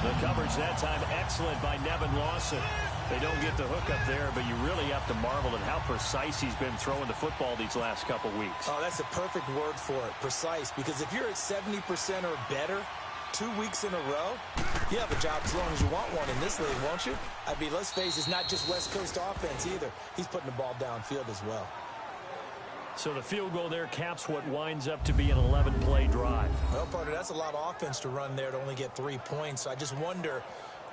The coverage that time excellent by Nevin Lawson. They don't get the hook up there, but you really have to marvel at how precise he's been throwing the football these last couple weeks. Oh, that's a perfect word for it, precise, because if you're at 70% or better 2 weeks in a row, you have a job as long as you want one in this league, won't you? I mean, let's face it, it's not just West Coast offense either. He's putting the ball downfield as well. So the field goal there caps what winds up to be an 11-play drive. Well, partner, that's a lot of offense to run there to only get 3 points. So I just wonder,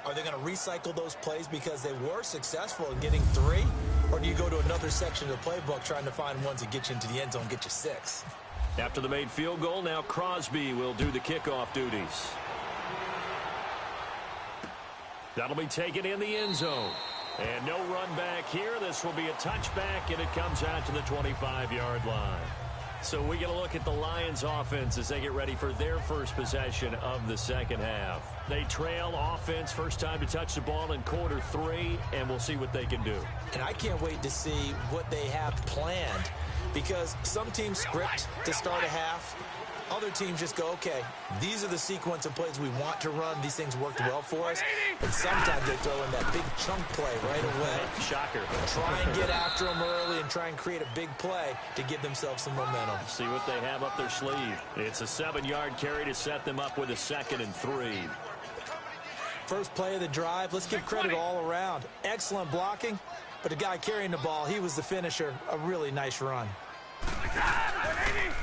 are they going to recycle those plays because they were successful in getting 3? Or do you go to another section of the playbook trying to find ones that get you into the end zone and get you 6? After the made field goal, now Crosby will do the kickoff duties. That'll be taken in the end zone. And no run back here. This will be a touchback, and it comes out to the 25-yard line. So we get a look at the Lions offense as they get ready for their first possession of the second half. They trail offense, first time to touch the ball in quarter 3, and we'll see what they can do. And I can't wait to see what they have planned, because some teams script to start a half. Other teams just go, okay, these are the sequence of plays we want to run. These things worked well for us. And sometimes they throw in that big chunk play right away. Shocker. Try and get after them early and try and create a big play to give themselves some momentum. See what they have up their sleeve. It's a 7-yard carry to set them up with a 2nd and 3. First play of the drive, let's give credit all around. Excellent blocking, but the guy carrying the ball, he was the finisher. A really nice run.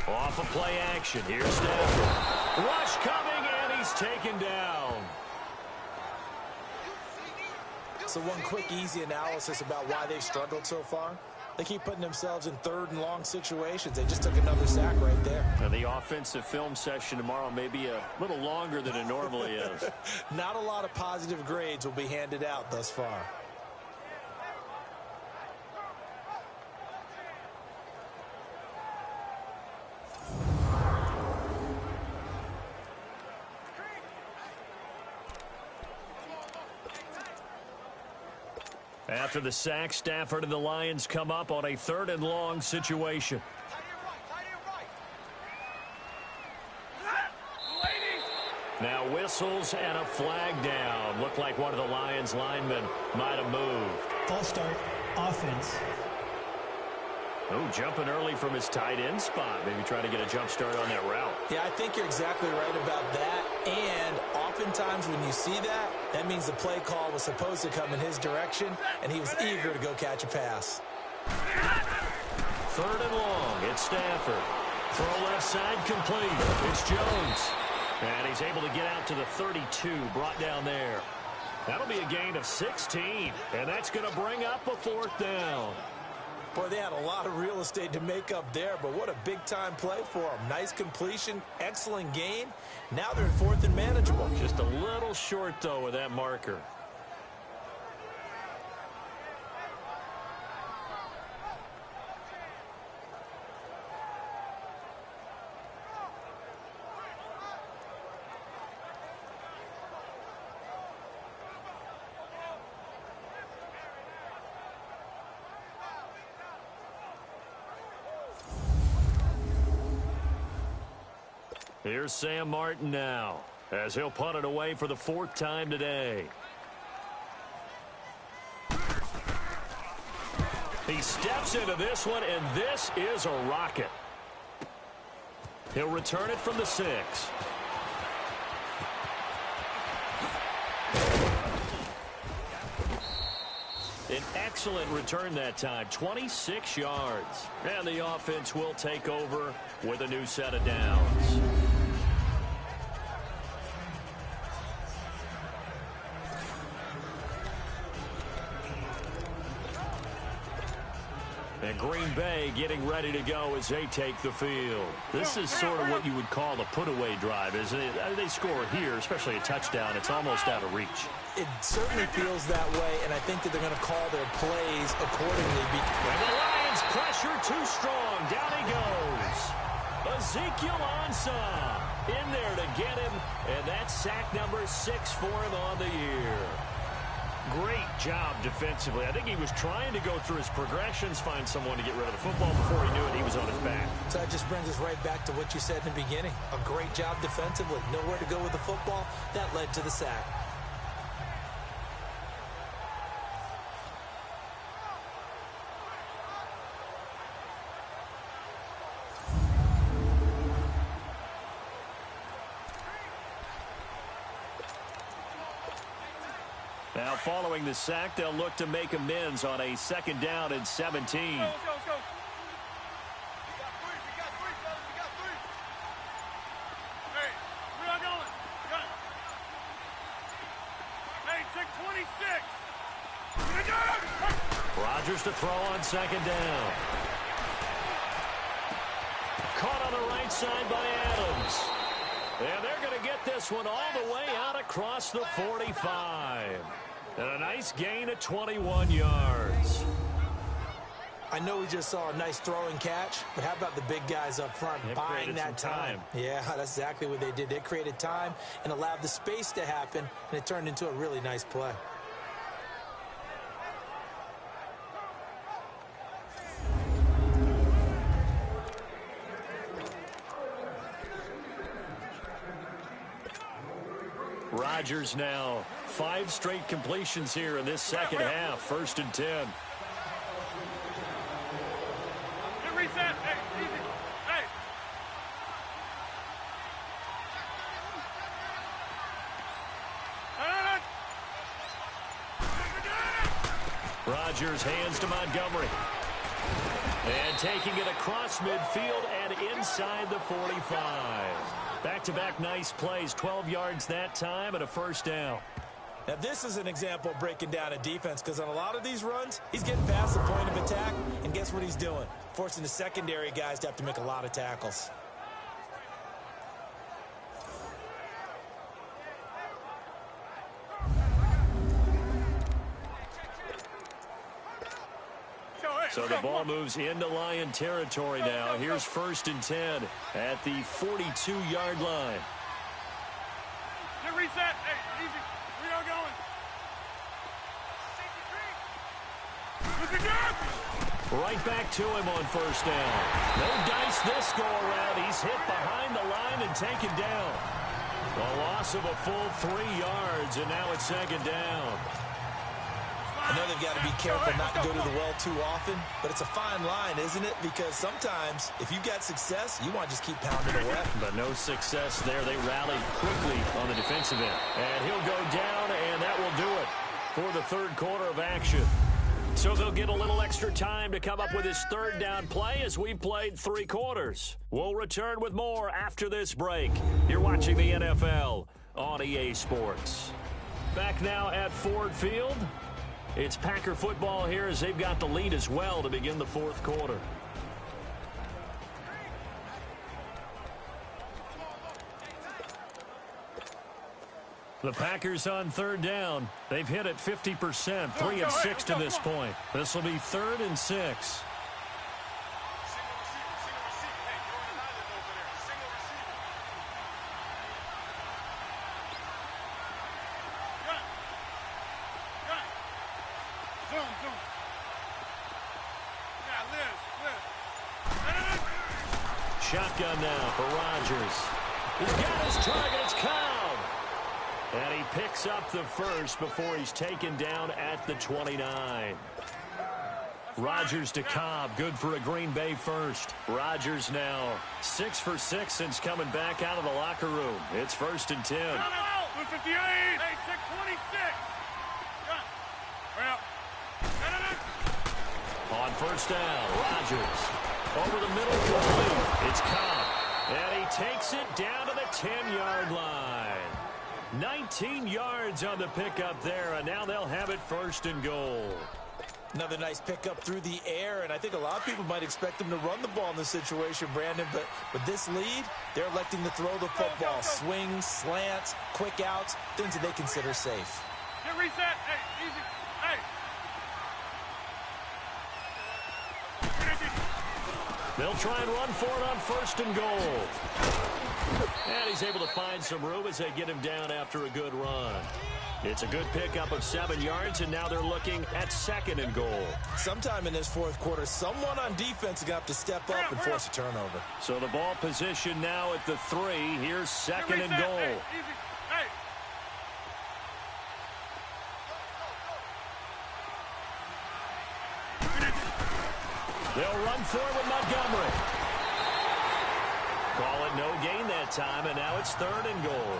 Off of play action. Here's Stafford. Rush coming, and he's taken down. So one quick, easy analysis about why they've struggled so far. They keep putting themselves in third and long situations. They just took another sack right there. And the offensive film session tomorrow may be a little longer than it normally is. Not a lot of positive grades will be handed out thus far. After the sack, Stafford and the Lions come up on a third and long situation. Now whistles and a flag down. Looked like one of the Lions linemen might have moved. False start, offense. Oh, jumping early from his tight end spot. Maybe trying to get a jump start on that route. Yeah, I think you're exactly right about that. And oftentimes when you see that, that means the play call was supposed to come in his direction, and he was eager to go catch a pass. Third and long. It's Stafford. Throw left side complete. It's Jones. And he's able to get out to the 32, brought down there. That'll be a gain of 16, and that's going to bring up a fourth down. Boy, they had a lot of real estate to make up there, but what a big-time play for them. Nice completion, excellent gain. Now they're in fourth and manageable. Just a little short, though, with that marker. Here's Sam Martin now, as he'll punt it away for the fourth time today. He steps into this one, and this is a rocket. He'll return it from the 6. An excellent return that time, 26 yards. And the offense will take over with a new set of downs. And Green Bay getting ready to go as they take the field. This is sort of what you would call a put-away drive, isn't it? They score here, especially a touchdown. It's almost out of reach. It certainly feels that way, and I think that they're going to call their plays accordingly. And the Lions pressure too strong. Down he goes. Ezekiel Ansah in there to get him, and that's sack number 6 for him on the year. Great job defensively. I think he was trying to go through his progressions, find someone to get rid of the football. Before he knew it, he was on his back. So that just brings us right back to what you said in the beginning. A great job defensively. Nowhere to go with the football. That led to the sack. Now, following the sack, they'll look to make amends on a 2nd down and 17. Let's go, let's go. We got 3. We got 3. Hey, where y'all going? Got it. Hey, check 26. Rodgers to throw on 2nd down. Caught on the right side by Adams. And they're going to get this one all the way out across the 45. And a nice gain of 21 yards. I know we just saw a nice throw and catch, but how about the big guys up front buying that time? Yeah, that's exactly what they did. They created time and allowed the space to happen, and it turned into a really nice play. Rodgers now 5 straight completions here in this second half. 1st and 10. Get reset. Hey, easy. Hey. Rodgers hands to Montgomery. And taking it across midfield and inside the 45. Back-to-back nice plays, 12 yards that time and a first down. Now, this is an example of breaking down a defense because on a lot of these runs, he's getting past the point of attack, and guess what he's doing? Forcing the secondary guys to have to make a lot of tackles. So the ball moves into Lion territory now. Here's 1st and 10 at the 42-yard line. Get reset. Hey, easy. We are going. Right back to him on 1st down. No dice this go around. He's hit behind the line and taken down. A loss of a full 3 yards, and now it's 2nd down. I know they've got to be careful not to go to the well too often, but it's a fine line, isn't it? Because sometimes, if you've got success, you want to just keep pounding away. But no success there. They rallied quickly on the defensive end. And he'll go down, and that will do it for the 3rd quarter of action. So they'll get a little extra time to come up with his 3rd down play as we've played 3 quarters. We'll return with more after this break. You're watching the NFL on EA Sports. Back now at Ford Field. It's Packer football here as they've got the lead as well to begin the 4th quarter. The Packers on 3rd down. They've hit it 50%, 3 of 6 to this point. This will be 3rd and 6. Shotgun now for Rodgers. He's got his target. It's Cobb. And he picks up the 1st before he's taken down at the 29. Rodgers to Cobb. Good for a Green Bay 1st. Rodgers now 6 for 6 since coming back out of the locker room. It's 1st and 10. 58. Hey, check 26. On 1st down, Rodgers. Over the middle for the lead. It's Cobb. And he takes it down to the 10-yard line. 19 yards on the pickup there, and now they'll have it 1st and goal. Another nice pickup through the air, and I think a lot of people might expect them to run the ball in this situation, Brandon, but with this lead, they're electing to throw the football. Swings, slants, quick outs, things that they consider safe. Get reset. Hey, easy. Hey. They'll try and run for it on 1st and goal. And he's able to find some room as they get him down after a good run. It's a good pickup of 7 yards, and now they're looking at 2nd and goal. Sometime in this 4th quarter, someone on defense is going to have to step up and force a turnover. So the ball position now at the 3. Here's 2nd and goal. Hey, easy. Hey. They'll run for it with Montgomery. Call it no gain that time, and now it's 3rd and goal.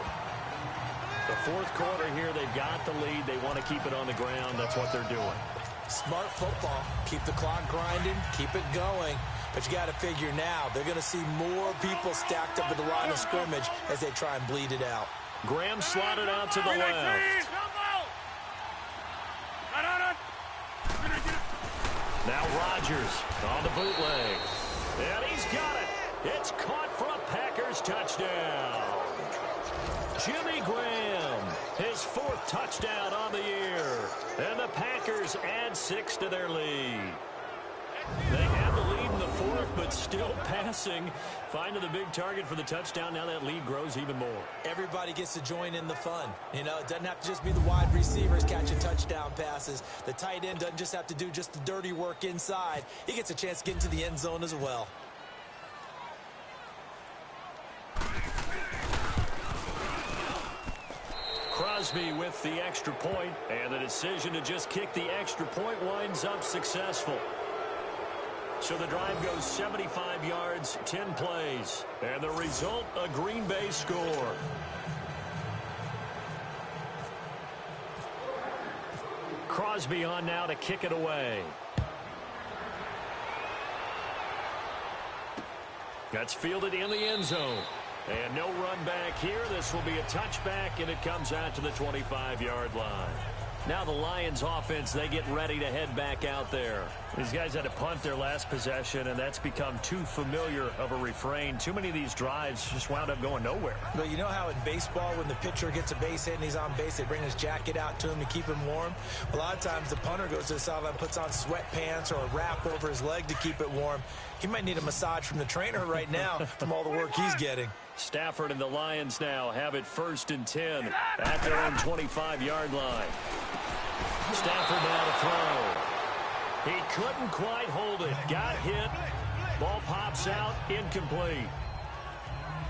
The 4th quarter here, they've got the lead. They want to keep it on the ground. That's what they're doing. Smart football. Keep the clock grinding. Keep it going. But you got to figure now, they're going to see more people stacked up at the line of scrimmage as they try and bleed it out. Graham slotted out to the left. Now Rodgers on the bootleg. And he's got it. It's caught for a Packers touchdown. Jimmy Graham, his 4th touchdown on the year. And the Packers add 6 to their lead. They have the lead in the 4th, but still passing. Finding the big target for the touchdown. Now that lead grows even more. Everybody gets to join in the fun. You know, it doesn't have to just be the wide receivers catching touchdown passes. The tight end doesn't just have to do just the dirty work inside. He gets a chance to get into the end zone as well. Crosby with the extra point, and the decision to just kick the extra point winds up successful. So the drive goes 75 yards, 10 plays. And the result, a Green Bay score. Crosby on now to kick it away. That's fielded in the end zone. And no run back here. This will be a touchback, and it comes out to the 25-yard line. Now the Lions offense, they get ready to head back out there. These guys had to punt their last possession, and that's become too familiar of a refrain. Too many of these drives just wound up going nowhere. But you know how in baseball, when the pitcher gets a base hit and he's on base, they bring his jacket out to him to keep him warm? A lot of times the punter goes to the sideline, puts on sweatpants or a wrap over his leg to keep it warm. He might need a massage from the trainer right now from all the work he's getting. Stafford and the Lions now have it 1st and 10 at their own 25-yard line. Stafford now to throw. He couldn't quite hold it. Got hit. Ball pops out. Incomplete.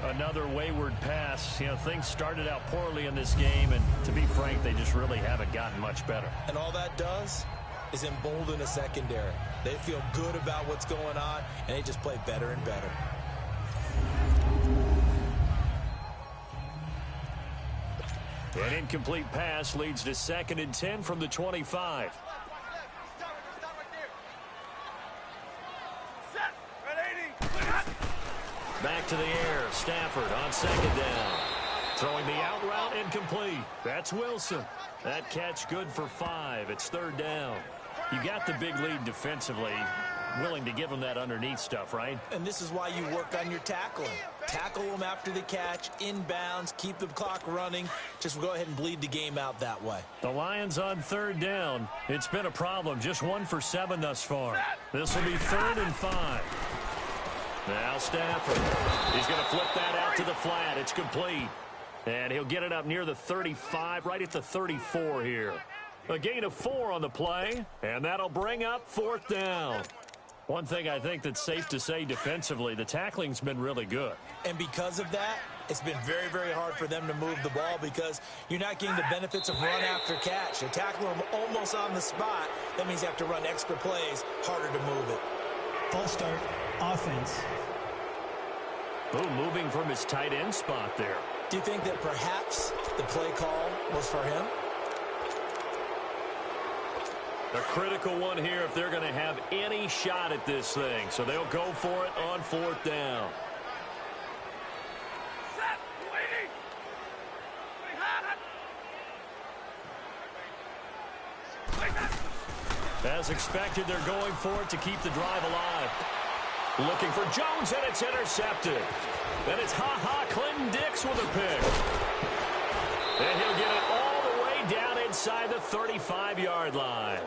Another wayward pass. You know, things started out poorly in this game, and to be frank, they just really haven't gotten much better. And all that does is embolden a secondary. They feel good about what's going on, and they just play better and better. An incomplete pass leads to 2nd and 10 from the 25. Back to the air. Stafford on 2nd down. Throwing the out route incomplete. That's Wilson. That catch good for 5. It's 3rd down. You got the big lead defensively. Willing to give them that underneath stuff, right? And this is why you work on your tackling. Tackle them after the catch, inbounds, keep the clock running. Just go ahead and bleed the game out that way. The Lions on 3rd down. It's been a problem. Just 1 for 7 thus far. This will be 3rd and 5. Now Stafford. He's going to flip that out to the flat. It's complete. And he'll get it up near the 35, right at the 34 here. A gain of 4 on the play, and that'll bring up 4th down. One thing I think that's safe to say defensively, the tackling's been really good. And because of that, it's been very, very hard for them to move the ball because you're not getting the benefits of run after catch. You tackle them almost on the spot. That means you have to run extra plays, harder to move it. False start, offense. Ooh, moving from his tight end spot there. Do you think that perhaps the play call was for him? A critical one here if they're going to have any shot at this thing. So they'll go for it on 4th down. As expected, they're going for it to keep the drive alive. Looking for Jones, and it's intercepted. Then it's Clinton Dix with a pick. And he'll get it all the way down inside the 35-yard line.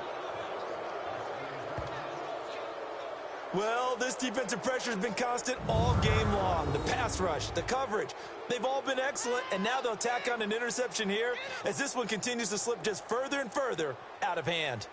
Well, this defensive pressure has been constant all game long. The pass rush, the coverage, they've all been excellent, and now they'll tack on an interception here as this one continues to slip just further and further out of hand.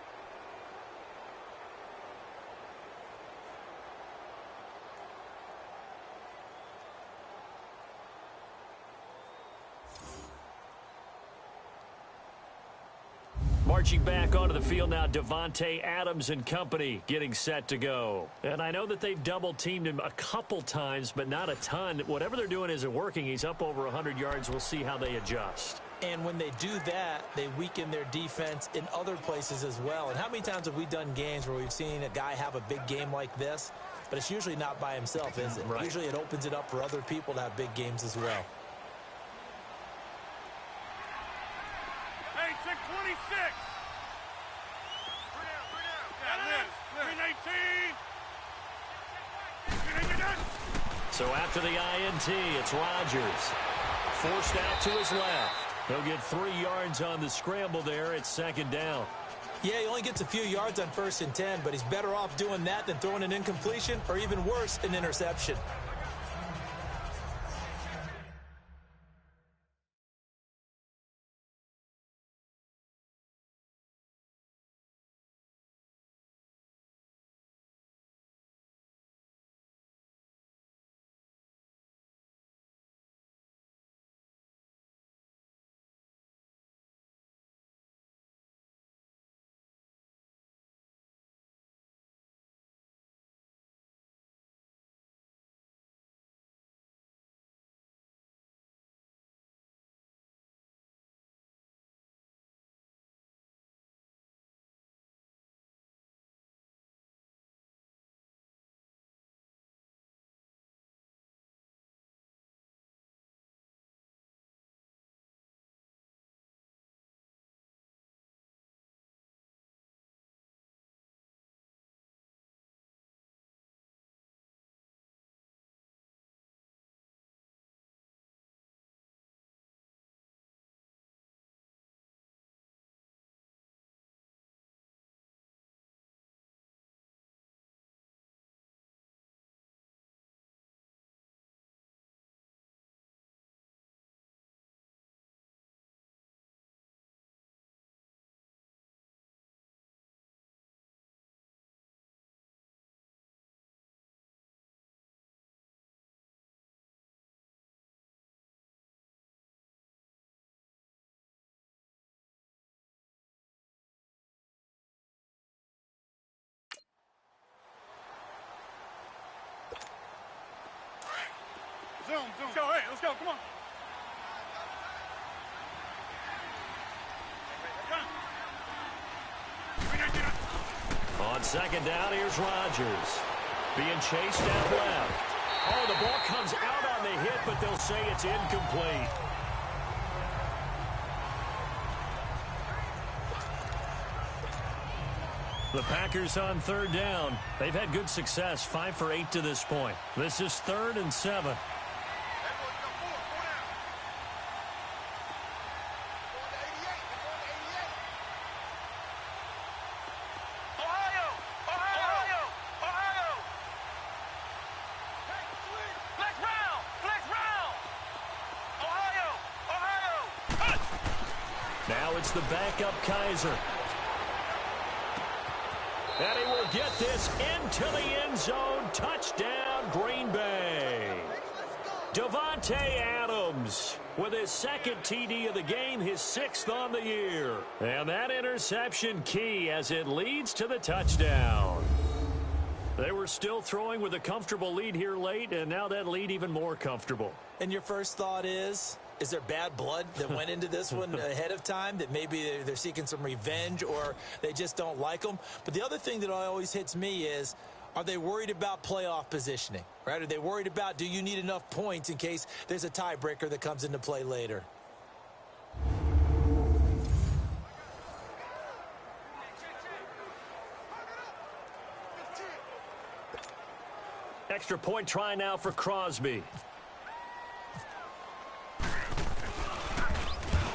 Marching back onto the field now, Devontae Adams and company getting set to go. And I know that they've double-teamed him a couple times, but not a ton. Whatever they're doing isn't working. He's up over 100 yards. We'll see how they adjust. And when they do that, they weaken their defense in other places as well. And how many times have we done games where we've seen a guy have a big game like this? But it's usually not by himself, is it? Right. Usually it opens it up for other people to have big games as well. Hey, check 26. So after the INT, it's Rodgers. Forced out to his left. He'll get 3 yards on the scramble there. It's 2nd down. Yeah, he only gets a few yards on 1st and 10, but he's better off doing that than throwing an incompletion or even worse, an interception. Zoom. Let's go. Hey, let's go. Come on. On second down, here's Rodgers. Being chased out left. Oh, the ball comes out on the hit, but they'll say it's incomplete. The Packers on third down. They've had good success, 5 for 8 to this point. This is 3rd and 7. Now it's the backup Kaiser. And he will get this into the end zone. Touchdown, Green Bay. Davante Adams with his 2nd TD of the game, his 6th on the year. And that interception key as it leads to the touchdown. They were still throwing with a comfortable lead here late, and now that lead even more comfortable. And your first thought is there bad blood that went into this one ahead of time, that maybe they're seeking some revenge or they just don't like them? But the other thing that always hits me is, are they worried about playoff positioning, right? Are they worried about, do you need enough points in case there's a tiebreaker that comes into play later? Extra point try now for Crosby.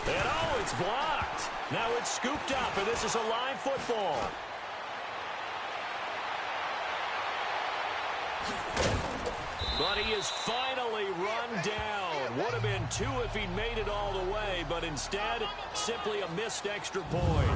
And oh, it's blocked. Now it's scooped up, and this is a live football. But he is finally run down. Would have been 2 if he'd made it all the way, but instead, simply a missed extra point.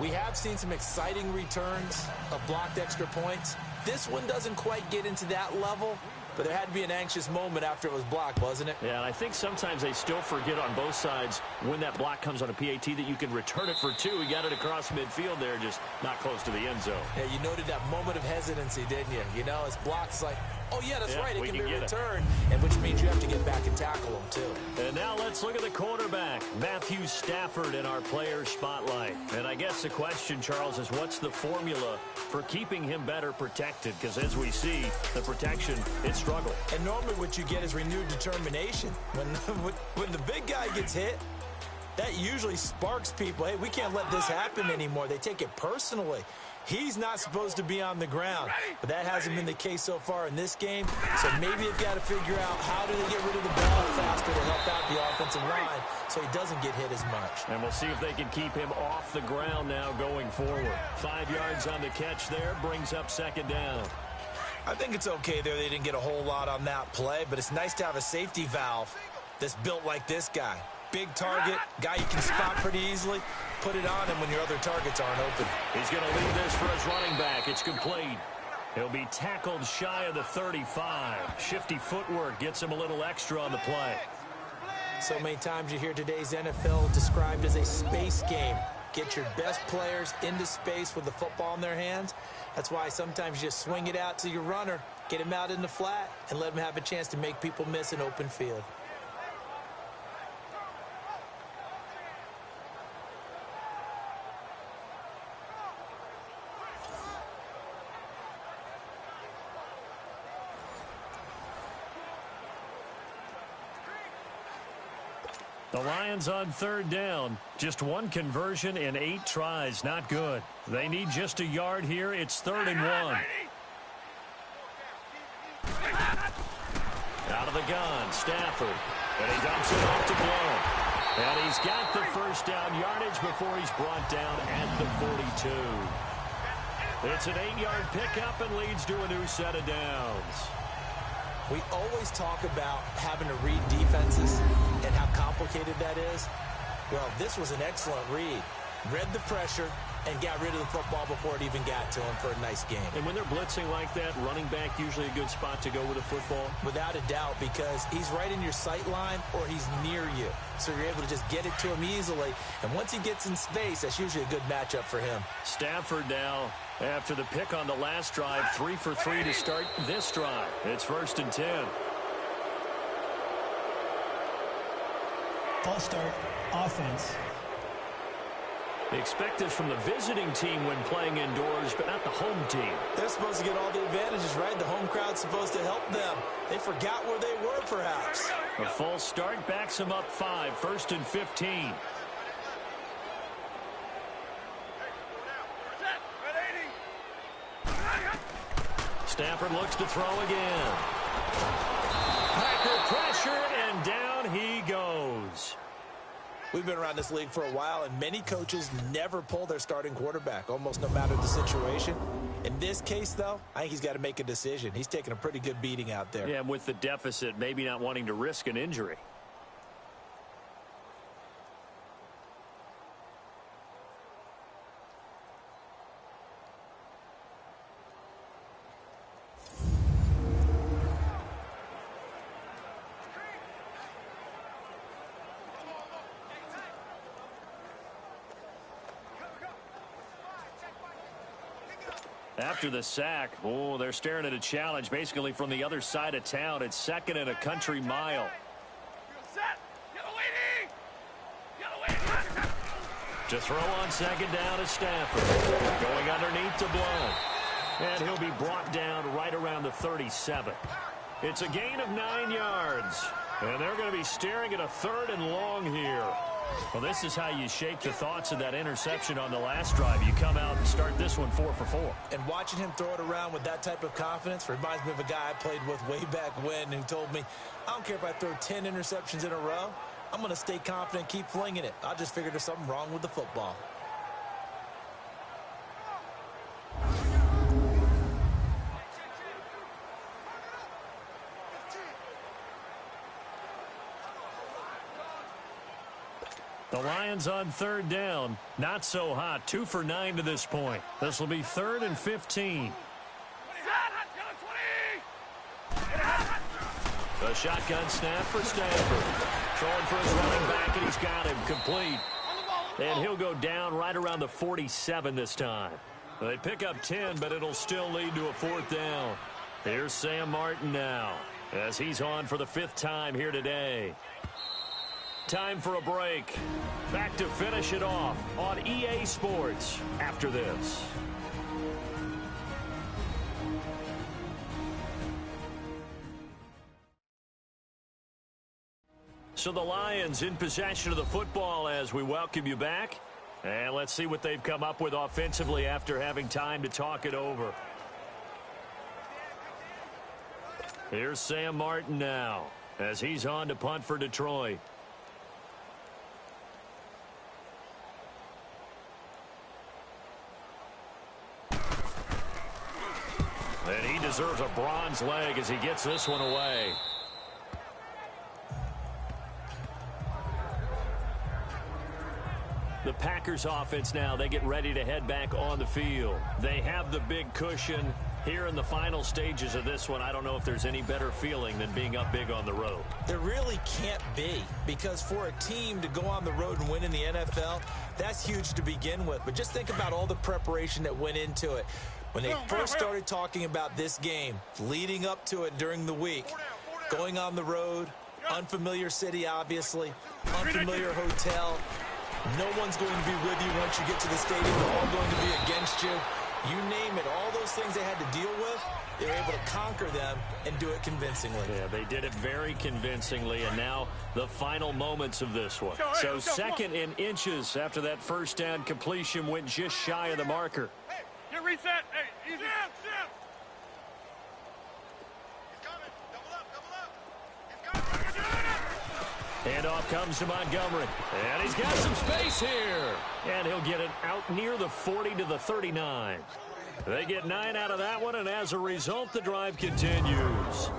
We have seen some exciting returns of blocked extra points. This one doesn't quite get into that level, but there had to be an anxious moment after it was blocked, wasn't it? Yeah, and I think sometimes they still forget on both sides when that block comes on a PAT that you can return it for 2. He got it across midfield there, just not close to the end zone. Yeah, you noted that moment of hesitancy, didn't you? You know, it's blocked. It's like, oh, yeah, that's right. It can be returned, and which means you have to get back and tackle him, too. And now let's look at the quarterback, Matthew Stafford, in our player spotlight. And I guess the question, Charles, is what's the formula for keeping him better protected? Because as we see, the protection, it struggled. And normally what you get is renewed determination. When the big guy gets hit, that usually sparks people. Hey, we can't let this happen anymore. They take it personally. He's not supposed to be on the ground, but that hasn't been the case so far in this game. So maybe they've got to figure out how do they get rid of the ball faster to help out the offensive line so he doesn't get hit as much. And we'll see if they can keep him off the ground now going forward. 5 yards on the catch there, brings up 2nd down. I think it's okay there. They didn't get a whole lot on that play, but it's nice to have a safety valve that's built like this guy. Big target, guy you can spot pretty easily. Put it on him when your other targets aren't open. He's going to leave this for his running back. It's complete. He'll be tackled shy of the 35. Shifty footwork gets him a little extra on the play. So many times you hear today's NFL described as a space game. Get your best players into space with the football in their hands. That's why sometimes you just swing it out to your runner, get him out in the flat, and let him have a chance to make people miss an open field. The Lions on 3rd down. Just 1 conversion in 8 tries. Not good. They need just a yard here. It's 3rd and 1. Out of the gun, Stafford. And he dumps it off to Blow. And he's got the first down yardage before he's brought down at the 42. It's an 8-yard pickup and leads to a new set of downs. We always talk about having to read defenses and how complicated that is. Well, this was an excellent read. read the pressure, and got rid of the football before it even got to him for a nice game. And when they're blitzing like that, running back usually a good spot to go with a football? Without a doubt, because he's right in your sight line or he's near you. So you're able to just get it to him easily. And once he gets in space, that's usually a good matchup for him. Stafford now, after the pick on the last drive, 3 for 3 to start this drive. It's 1st and 10. False start, offense. Expect this from the visiting team when playing indoors, but not the home team. They're supposed to get all the advantages, right? The home crowd's supposed to help them. They forgot where they were, perhaps. A false start backs them up 5, 1st and 15. Stafford looks to throw again. Packer pressure, and down he goes. We've been around this league for a while, and many coaches never pull their starting quarterback, almost no matter the situation. In this case, though, I think he's got to make a decision. He's taking a pretty good beating out there. Yeah, and with the deficit, maybe not wanting to risk an injury. After the sack, they're staring at a challenge basically from the other side of town. It's 2nd and a country mile. To throw on 2nd down is Stafford. Going underneath to Blount. And he'll be brought down right around the 37. It's a gain of 9 yards. And they're going to be staring at a 3rd and long here. Well, this is how you shake the thoughts of that interception on the last drive. You come out and start this one 4 for 4. And watching him throw it around with that type of confidence reminds me of a guy I played with way back when who told me, I don't care if I throw 10 interceptions in a row. I'm going to stay confident, keep flinging it. I just figured there's something wrong with the football. The Lions on 3rd down. Not so hot. 2 for 9 to this point. This will be 3rd and 15. A shotgun snap for Stafford. Throwing for his running back, and he's got him complete. And he'll go down right around the 47 this time. They pick up 10, but it'll still lead to a 4th down. Here's Sam Martin now, as he's on for the 5th time here today. Time for a break. Back to finish it off on EA Sports after this. So the Lions in possession of the football as we welcome you back. And let's see what they've come up with offensively after having time to talk it over. Here's Sam Martin now, as he's on to punt for Detroit. And he deserves a bronze leg as he gets this one away. The Packers offense now, they get ready to head back on the field. They have the big cushion here in the final stages of this one. I don't know if there's any better feeling than being up big on the road. There really can't be, because for a team to go on the road and win in the NFL, that's huge to begin with. But just think about all the preparation that went into it. When they first started talking about this game, leading up to it during the week, going on the road, unfamiliar city, obviously, unfamiliar hotel. No one's going to be with you once you get to the stadium. They're all going to be against you. You name it, all those things they had to deal with, they were able to conquer them and do it convincingly. Yeah, they did it very convincingly, and now the final moments of this one. So 2nd and inches after that first down completion went just shy of the marker. Hey, get reset. Hey, easy. Zip. He's coming. Double up. He's coming. Handoff comes to Montgomery. And he's got some space here. And he'll get it out near the 40 to the 39. They get 9 out of that one, and as a result, the drive continues.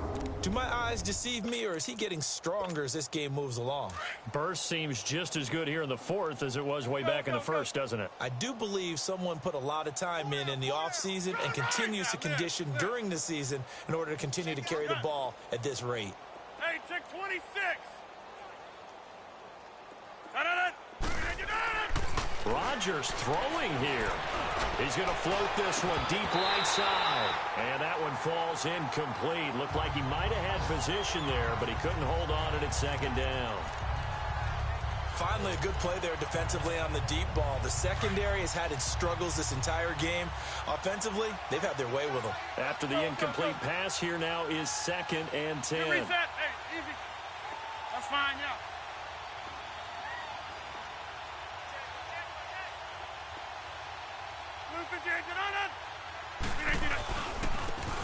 Do my eyes deceive me, or is he getting stronger as this game moves along? Burst seems just as good here in the fourth as it was way back in the first, doesn't it? I do believe someone put a lot of time in the offseason and continues to condition during the season in order to continue to carry the ball at this rate. Hey, check 26. Rodgers throwing here. He's going to float this one deep right side. And that one falls incomplete. Looked like he might have had position there, but he couldn't hold on at second down. Finally, a good play there defensively on the deep ball. The secondary has had its struggles this entire game. Offensively, they've had their way with them. After the incomplete pass, here now is 2nd and 10. Reset. Hey, easy. That's fine, yeah.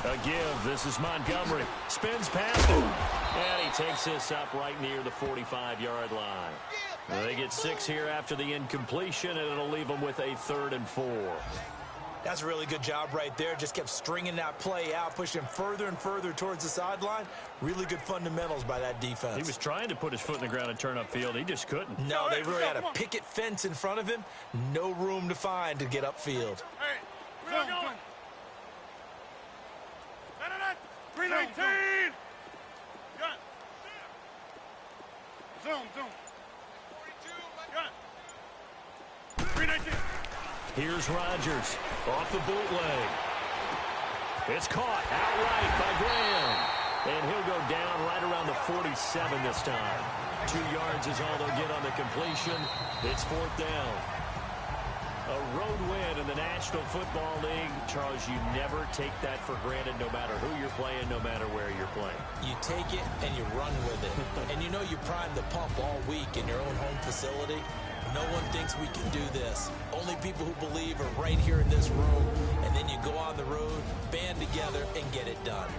A give. This is Montgomery. Spins past him. And he takes this up right near the 45-yard line. They get 6 here after the incompletion, and it'll leave them with a 3rd and 4. That's a really good job right there. Just kept stringing that play out, pushing further and further towards the sideline. Really good fundamentals by that defense. He was trying to put his foot in the ground and turn upfield. He just couldn't. No, they really had a picket fence in front of him. No room to find to get upfield. Hey, where are you going? 319. Gun. Zoom. 319. Here's Rodgers off the bootleg. It's caught outright by Graham. And he'll go down right around the 47 this time. 2 yards is all they'll get on the completion. It's 4th down. A road win in the National Football League. Charles, you never take that for granted no matter who you're playing, no matter where you're playing. You take it and you run with it. And you know you prime the pump all week in your own home facility. No one thinks we can do this. Only people who believe are right here in this room. And then you go on the road, band together, and get it done.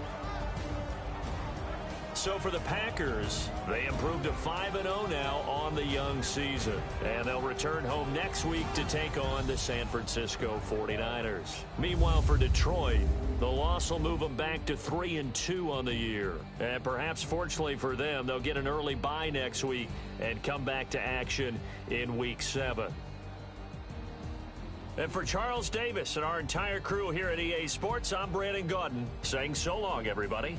So for the Packers, they improved to 5-0 now on the young season. And they'll return home next week to take on the San Francisco 49ers. Meanwhile, for Detroit, the loss will move them back to 3-2 on the year. And perhaps fortunately for them, they'll get an early bye next week and come back to action in Week 7. And for Charles Davis and our entire crew here at EA Sports, I'm Brandon Gaudin saying so long, everybody.